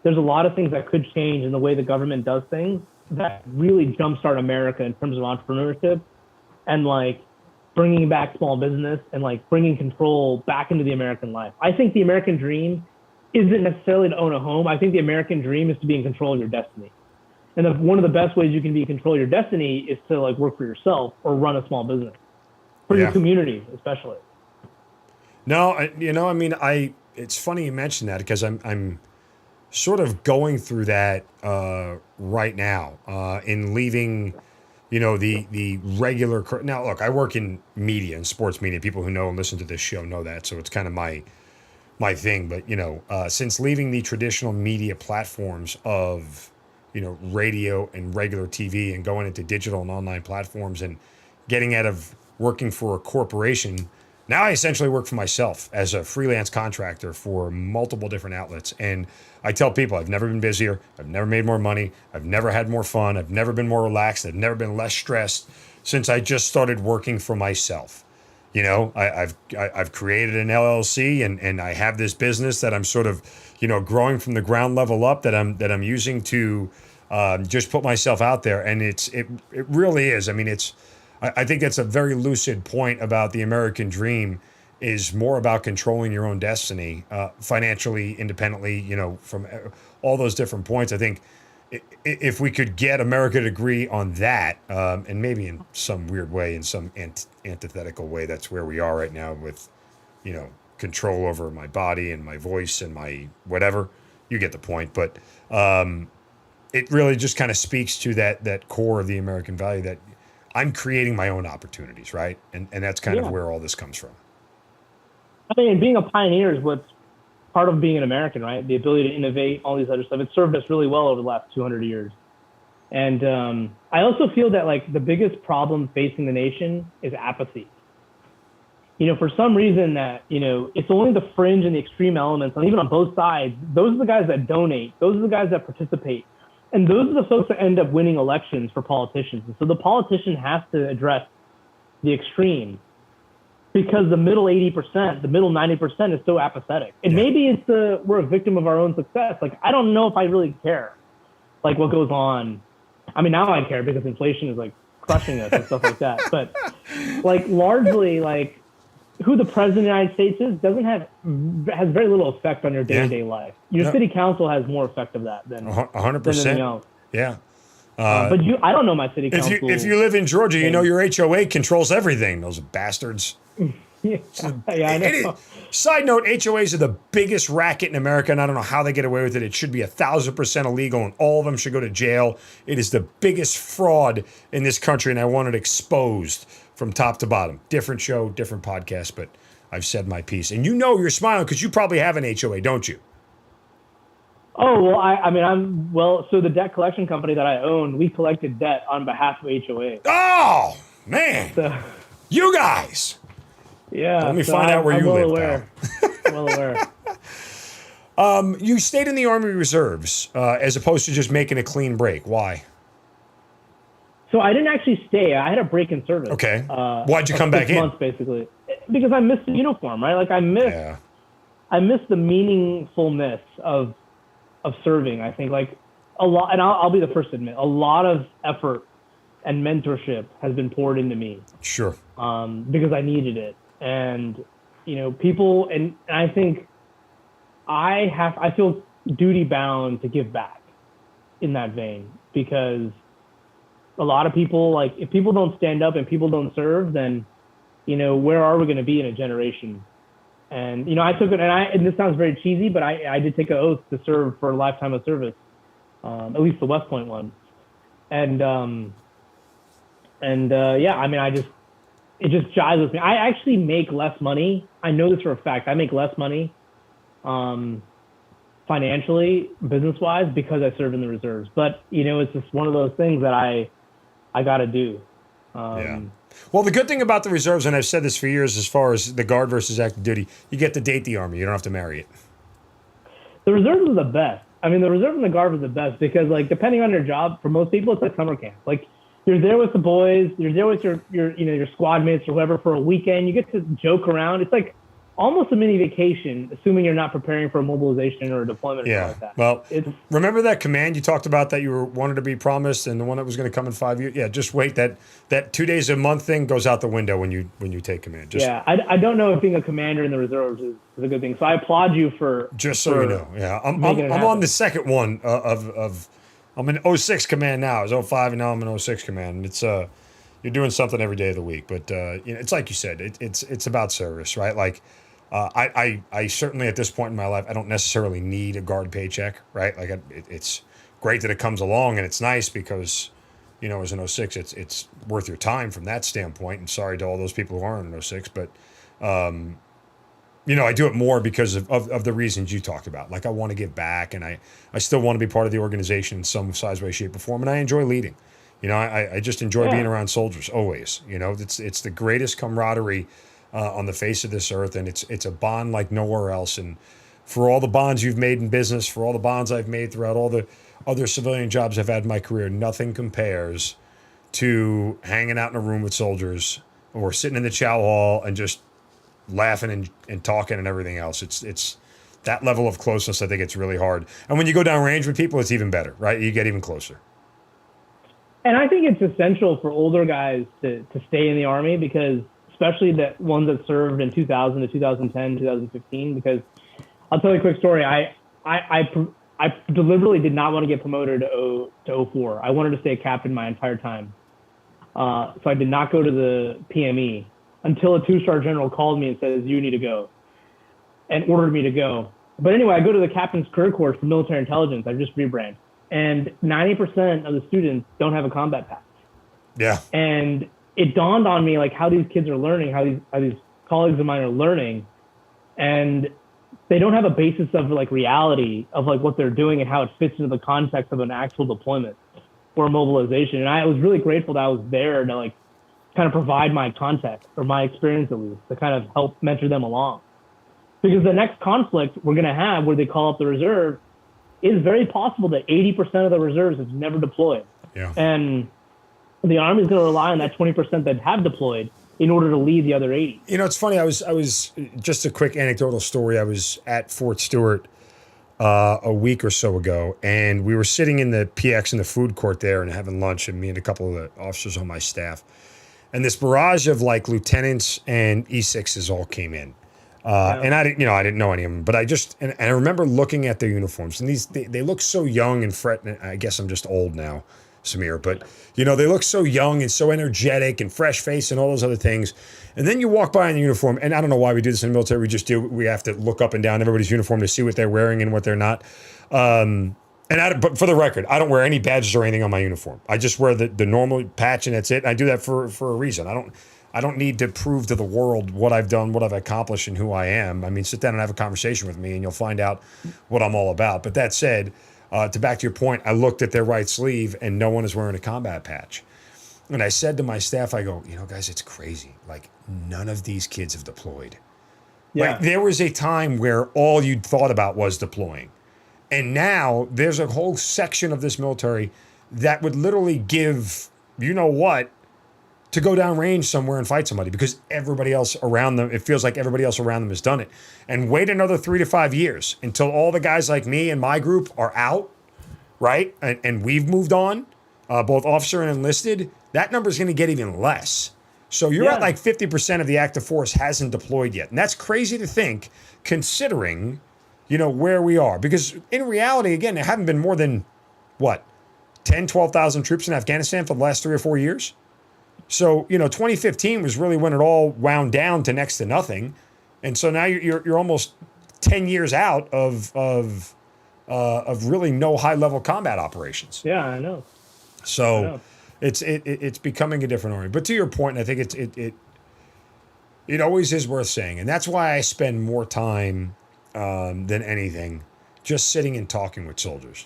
there's a lot of things that could change in the way the government does things that really jumpstart America in terms of entrepreneurship and bringing back small business and bringing control back into the American life. I think the American dream isn't necessarily to own a home. I think the American dream is to be in control of your destiny. And one of the best ways you can be in control of your destiny is to work for yourself or run a small business for your community, especially. No, it's funny you mentioned that, because I'm sort of going through that right now in leaving, the regular. Now, look, I work in media and sports media. People who know and listen to this show know that. So it's kind of my my thing. But, since leaving the traditional media platforms of, radio and regular TV and going into digital and online platforms and getting out of working for a corporation, now I essentially work for myself as a freelance contractor for multiple different outlets. And I tell people I've never been busier. I've never made more money. I've never had more fun. I've never been more relaxed. I've never been less stressed since I just started working for myself. I've created an LLC and I have this business that I'm sort of, growing from the ground level up that I'm using to just put myself out there. And it really is. I mean, I think that's a very lucid point about the American dream, is more about controlling your own destiny, financially, independently, from all those different points. I think if we could get America to agree on that, and maybe in some weird way, in some antithetical way, that's where we are right now with, control over my body and my voice and my whatever. You get the point. But it really just kind of speaks to that core of the American value that I'm creating my own opportunities, right? And that's kind of where all this comes from. I mean, being a pioneer is what's part of being an American, right? The ability to innovate, all these other stuff. It's served us really well over the last 200 years. And I also feel that like the biggest problem facing the nation is apathy. For some reason that, it's only the fringe and the extreme elements, and even on both sides, those are the guys that donate. Those are the guys that participate. And those are the folks that end up winning elections for politicians. And so the politician has to address the extreme, because the middle 80%, the middle 90% is so apathetic. And maybe we're a victim of our own success. Like, I don't know if I really care, like, what goes on. I mean, now I care because inflation is like crushing us and stuff like that. But like, largely, like, who the president of the United States is has very little effect on your day-to-day life. Your city council has more effect of that than 100%. Anything else. Yeah. But I don't know my city council. If you live in Georgia, your HOA controls everything. Those bastards. Yeah, I know. Side note, HOAs are the biggest racket in America, and I don't know how they get away with it. It should be 1,000% illegal, and all of them should go to jail. It is the biggest fraud in this country, and I want it exposed from top to bottom. Different show, different podcast, but I've said my piece. And you're smiling because you probably have an HOA, don't you? Oh, well, so the debt collection company that I own, we collected debt on behalf of HOA. Oh, man. So, you guys. Yeah. Let me find out where you live, aware. Well aware. You stayed in the Army Reserves as opposed to just making a clean break. Why? So I didn't actually stay. I had a break in service. Okay. Why'd you come back in? 6 months, basically. Because I missed the uniform, right? Like, I missed the meaningfulness of serving. I think, like, a lot, and I'll be the first to admit, a lot of effort and mentorship has been poured into me. Sure. Because I needed it. And, people, and I think I feel duty bound to give back in that vein, because a lot of people, like, if people don't stand up and people don't serve, then, where are we going to be in a generation? And, I took it, and this sounds very cheesy, but I did take an oath to serve for a lifetime of service, at least the West Point one. And it just jives with me. I actually make less money. I know this for a fact. I make less money, financially, business-wise, because I serve in the reserves. But, it's just one of those things that I got to do. Well, the good thing about the reserves, and I've said this for years, as far as the guard versus active duty, you get to date the Army. You don't have to marry it. The reserves are the best. I mean, the reserve and the guard are the best because, like, depending on your job, for most people, it's like summer camp. Like, you're there with the boys, you're there with your squad mates or whoever for a weekend. You get to joke around. It's like almost a mini vacation, assuming you're not preparing for a mobilization or a deployment or something like that. Well, remember that command you talked about that you wanted to be promised, and the one that was going to come in 5 years? Yeah, just wait. That 2 days a month thing goes out the window when you take command. I don't know if being a commander in the reserves is a good thing. So I applaud you for just so you know. Yeah, I'm on the second one of I'm in 06 command now. I was 05 and now I'm in 06 command. It's you're doing something every day of the week, but it's like you said, it's about service, right? Like. I certainly at this point in my life, I don't necessarily need a guard paycheck, right? Like it's great that it comes along, and it's nice because, as an 06, it's worth your time from that standpoint. And sorry to all those people who aren't in 06, but I do it more because of the reasons you talked about. Like I want to give back, and I still want to be part of the organization in some size, way, shape, or form. And I enjoy leading. I just enjoy being around soldiers always. It's the greatest camaraderie on the face of this earth, and it's a bond like nowhere else. And for all the bonds you've made in business, for all the bonds I've made throughout all the other civilian jobs I've had in my career, nothing compares to hanging out in a room with soldiers or sitting in the chow hall and just laughing and talking and everything else. It's that level of closeness. I think it's really hard. And when you go down range with people, it's even better, right? You get even closer. And I think it's essential for older guys to stay in the Army, because especially the ones that served in 2000 to 2010, 2015, because I'll tell you a quick story. I deliberately did not want to get promoted to 04. I wanted to stay a captain my entire time. So I did not go to the PME until a 2-star general called me and says, you need to go, and ordered me to go. But anyway, I go to the captain's career course for military intelligence. I just rebranded. And 90% of the students don't have a combat pass. Yeah. And it dawned on me like how these kids are learning, how these colleagues of mine are learning, and they don't have a basis of like reality of like what they're doing and how it fits into the context of an actual deployment or mobilization. And I was really grateful that I was there to like kind of provide my context, or my experience at least, to kind of help mentor them along. Because the next conflict we're going to have where they call up the reserve is very possible that 80% of the reserves have never deployed. Yeah. And the Army is going to rely on that 20% that have deployed in order to lead the other 80. It's funny. I was just a quick anecdotal story. I was at Fort Stewart a week or so ago, and we were sitting in the PX in the food court there and having lunch, and me and a couple of the officers on my staff. And this barrage of like lieutenants and E6s all came in. And I didn't know any of them, but I remember looking at their uniforms, and they look so young and I guess I'm just old now, Samir, but they look so young and so energetic and fresh face and all those other things. And then you walk by in the uniform, and I don't know why we do this in the military. We have to look up and down everybody's uniform to see what they're wearing and what they're not. But for the record, I don't wear any badges or anything on my uniform. I just wear the normal patch, and that's it. And I do that for a reason. I don't need to prove to the world what I've done, what I've accomplished, and who I am. I mean, sit down and have a conversation with me, and you'll find out what I'm all about. But that said, back to your point, I looked at their right sleeve, and no one is wearing a combat patch. And I said to my staff, I go, guys, it's crazy. Like, none of these kids have deployed. Yeah. Like, there was a time where all you'd thought about was deploying. And now there's a whole section of this military that would literally give, what, to go down range somewhere and fight somebody, because everybody else around them, it feels like everybody else around them has done it. And wait another 3 to 5 years until all the guys like me and my group are out, right? And we've moved on, both officer and enlisted. That number is going to get even less. So you're at like 50% of the active force hasn't deployed yet. And that's crazy to think, considering, where we are. Because in reality, again, there haven't been more than, 12,000 troops in Afghanistan for the last 3 or 4 years? So, 2015 was really when it all wound down to next to nothing. And so now you're almost 10 years out of really no high-level combat operations. Yeah, I know. So it's becoming a different army. But to your point, I think it always is worth saying. And that's why I spend more time than anything just sitting and talking with soldiers.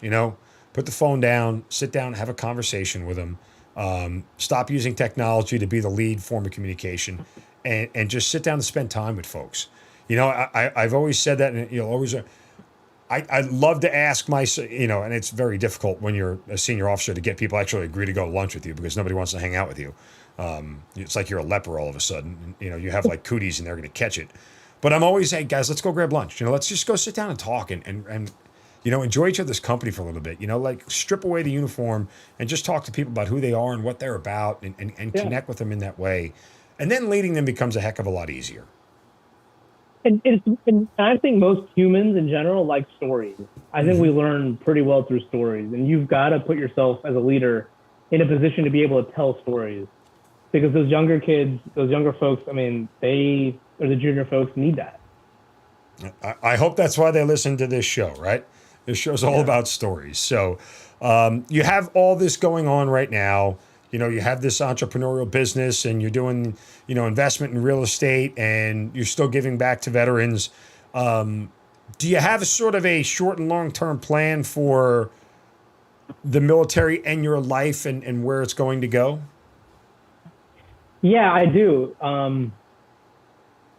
Put the phone down, sit down, have a conversation with them. Stop using technology to be the lead form of communication, and just sit down and spend time with folks. I've always said that, and you'll always. I love to ask and it's very difficult when you're a senior officer to get people actually agree to go to lunch with you, because nobody wants to hang out with you. It's like you're a leper all of a sudden. You have like cooties and they're going to catch it. But I'm always, hey guys, let's go grab lunch. Let's just go sit down and talk and enjoy each other's company for a little bit. Like strip away the uniform and just talk to people about who they are and what they're about, and connect with them in that way. And then leading them becomes a heck of a lot easier. And I think most humans in general like stories. I think we learn pretty well through stories, and you've got to put yourself as a leader in a position to be able to tell stories, because those younger kids, those younger folks, the junior folks need that. I hope that's why they listen to this show, right? This show's all about stories. So you have all this going on right now. you have this entrepreneurial business and you're doing, investment in real estate and you're still giving back to veterans. Do you have a sort of a short and long-term plan for the military and your life and where it's going to go? Yeah, I do.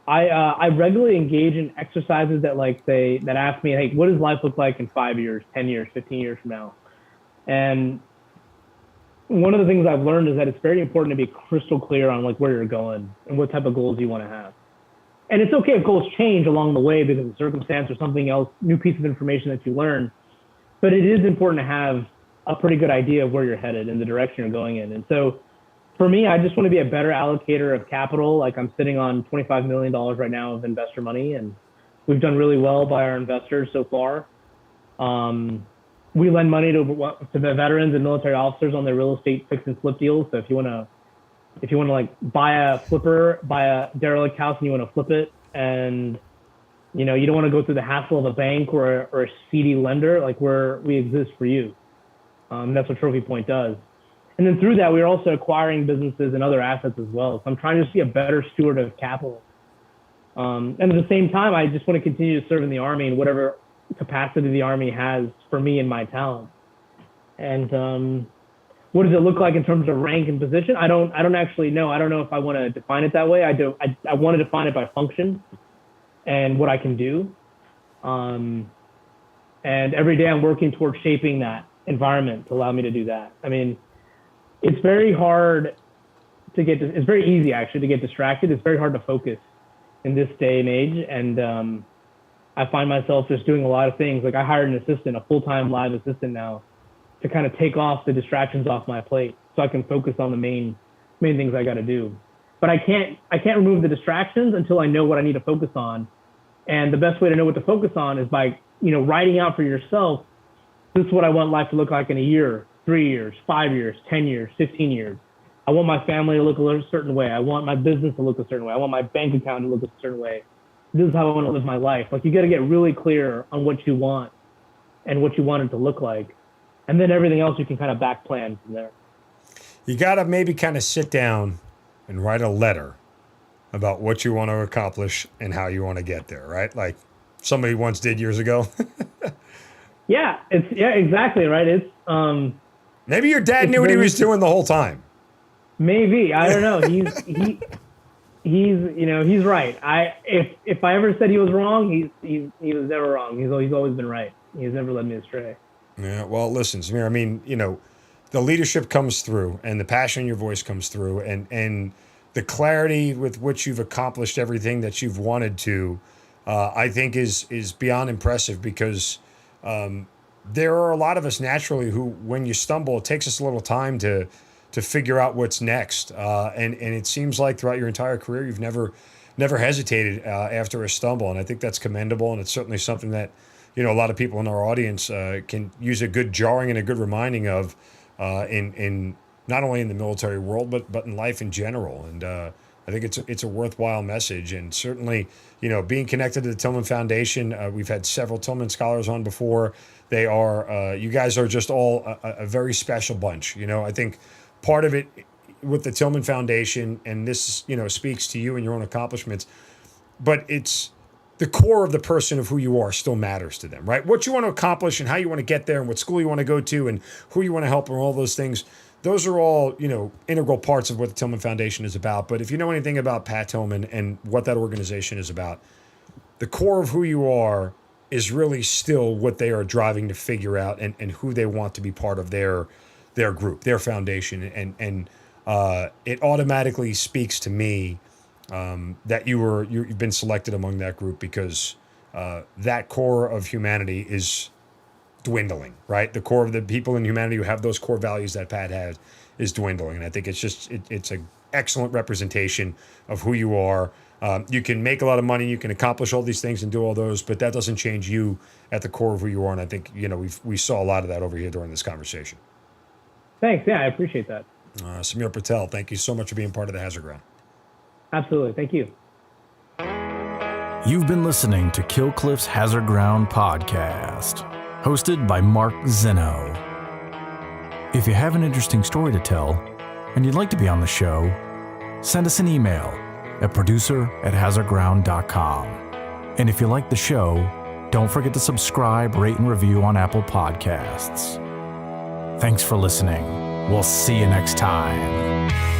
I regularly engage in exercises that ask me, hey, what does life look like in 5 years, 10 years, 15 years from now? And one of the things I've learned is that it's very important to be crystal clear on where you're going and what type of goals you want to have. And it's okay if goals change along the way because of circumstance or something else, new piece of information that you learn. But it is important to have a pretty good idea of where you're headed and the direction you're going in. And so for me, I just want to be a better allocator of capital. Like I'm sitting on $25 million right now of investor money, and we've done really well by our investors so far. We lend money to the veterans and military officers on their real estate fix and flip deals. So if you want to buy a derelict house and you want to flip it, and you don't want to go through the hassle of a bank or a seedy lender, we exist for you. That's what Trophy Point does. And then through that, we're also acquiring businesses and other assets as well. So I'm trying to just be a better steward of capital. And at the same time, I just want to continue to serve in the Army in whatever capacity the Army has for me and my talent. And what does it look like in terms of rank and position? I don't actually know. I don't know if I want to define it that way. I want to define it by function and what I can do. And every day I'm working towards shaping that environment to allow me to do that. I mean, it's very hard to it's very easy actually to get distracted. It's very hard to focus in this day and age. And I find myself just doing a lot of things. I hired an assistant, a full-time live assistant now, to kind of take off the distractions off my plate so I can focus on the main things I got to do. But I can't remove the distractions until I know what I need to focus on. And the best way to know what to focus on is by, writing out for yourself, this is what I want life to look like in a year, 3 years, 5 years, 10 years, 15 years. I want my family to look a certain way. I want my business to look a certain way. I want my bank account to look a certain way. This is how I want to live my life. You got to get really clear on what you want and what you want it to look like. And then everything else you can kind of back plan from there. You got to maybe kind of sit down and write a letter about what you want to accomplish and how you want to get there, right? Like somebody once did years ago. Yeah, exactly, right? It's maybe your dad knew what he was doing the whole time. Maybe, I don't know. He's right. If I ever said he was wrong, he was never wrong. He's always been right. He's never led me astray. Yeah, well, listen, Samir, I mean, the leadership comes through and the passion in your voice comes through and the clarity with which you've accomplished everything that you've wanted to, I think is beyond impressive because there are a lot of us naturally who, when you stumble, it takes us a little time to figure out what's next. And it seems like throughout your entire career, you've never hesitated after a stumble. And I think that's commendable. And it's certainly something that, a lot of people in our audience can use a good jarring and a good reminding of in not only in the military world, but in life in general. And I think it's a worthwhile message. And certainly, being connected to the Tillman Foundation, we've had several Tillman scholars on before. They are, you guys are just all a very special bunch. I think part of it with the Tillman Foundation, and this, speaks to you and your own accomplishments, but it's the core of the person of who you are still matters to them, right? What you want to accomplish and how you want to get there and what school you want to go to and who you want to help and all those things, those are all, integral parts of what the Tillman Foundation is about. But if you know anything about Pat Tillman and what that organization is about, the core of who you are is really still what they are driving to figure out and who they want to be part of their group, their foundation. And it automatically speaks to me that you've been selected among that group because that core of humanity is dwindling, right? The core of the people in humanity who have those core values that Pat has is dwindling. And I think it's an excellent representation of who you are. You can make a lot of money, you can accomplish all these things and do all those, but that doesn't change you at the core of who you are. And I think, we saw a lot of that over here during this conversation. Thanks. Yeah, I appreciate that. Samir Patel, thank you so much for being part of the Hazard Ground. Absolutely. Thank you. You've been listening to Kill Cliff's Hazard Ground podcast, hosted by Mark Zeno. If you have an interesting story to tell, and you'd like to be on the show, send us an email at producer@hazardground.com. And if you like the show, don't forget to subscribe, rate, and review on Apple Podcasts. Thanks for listening. We'll see you next time.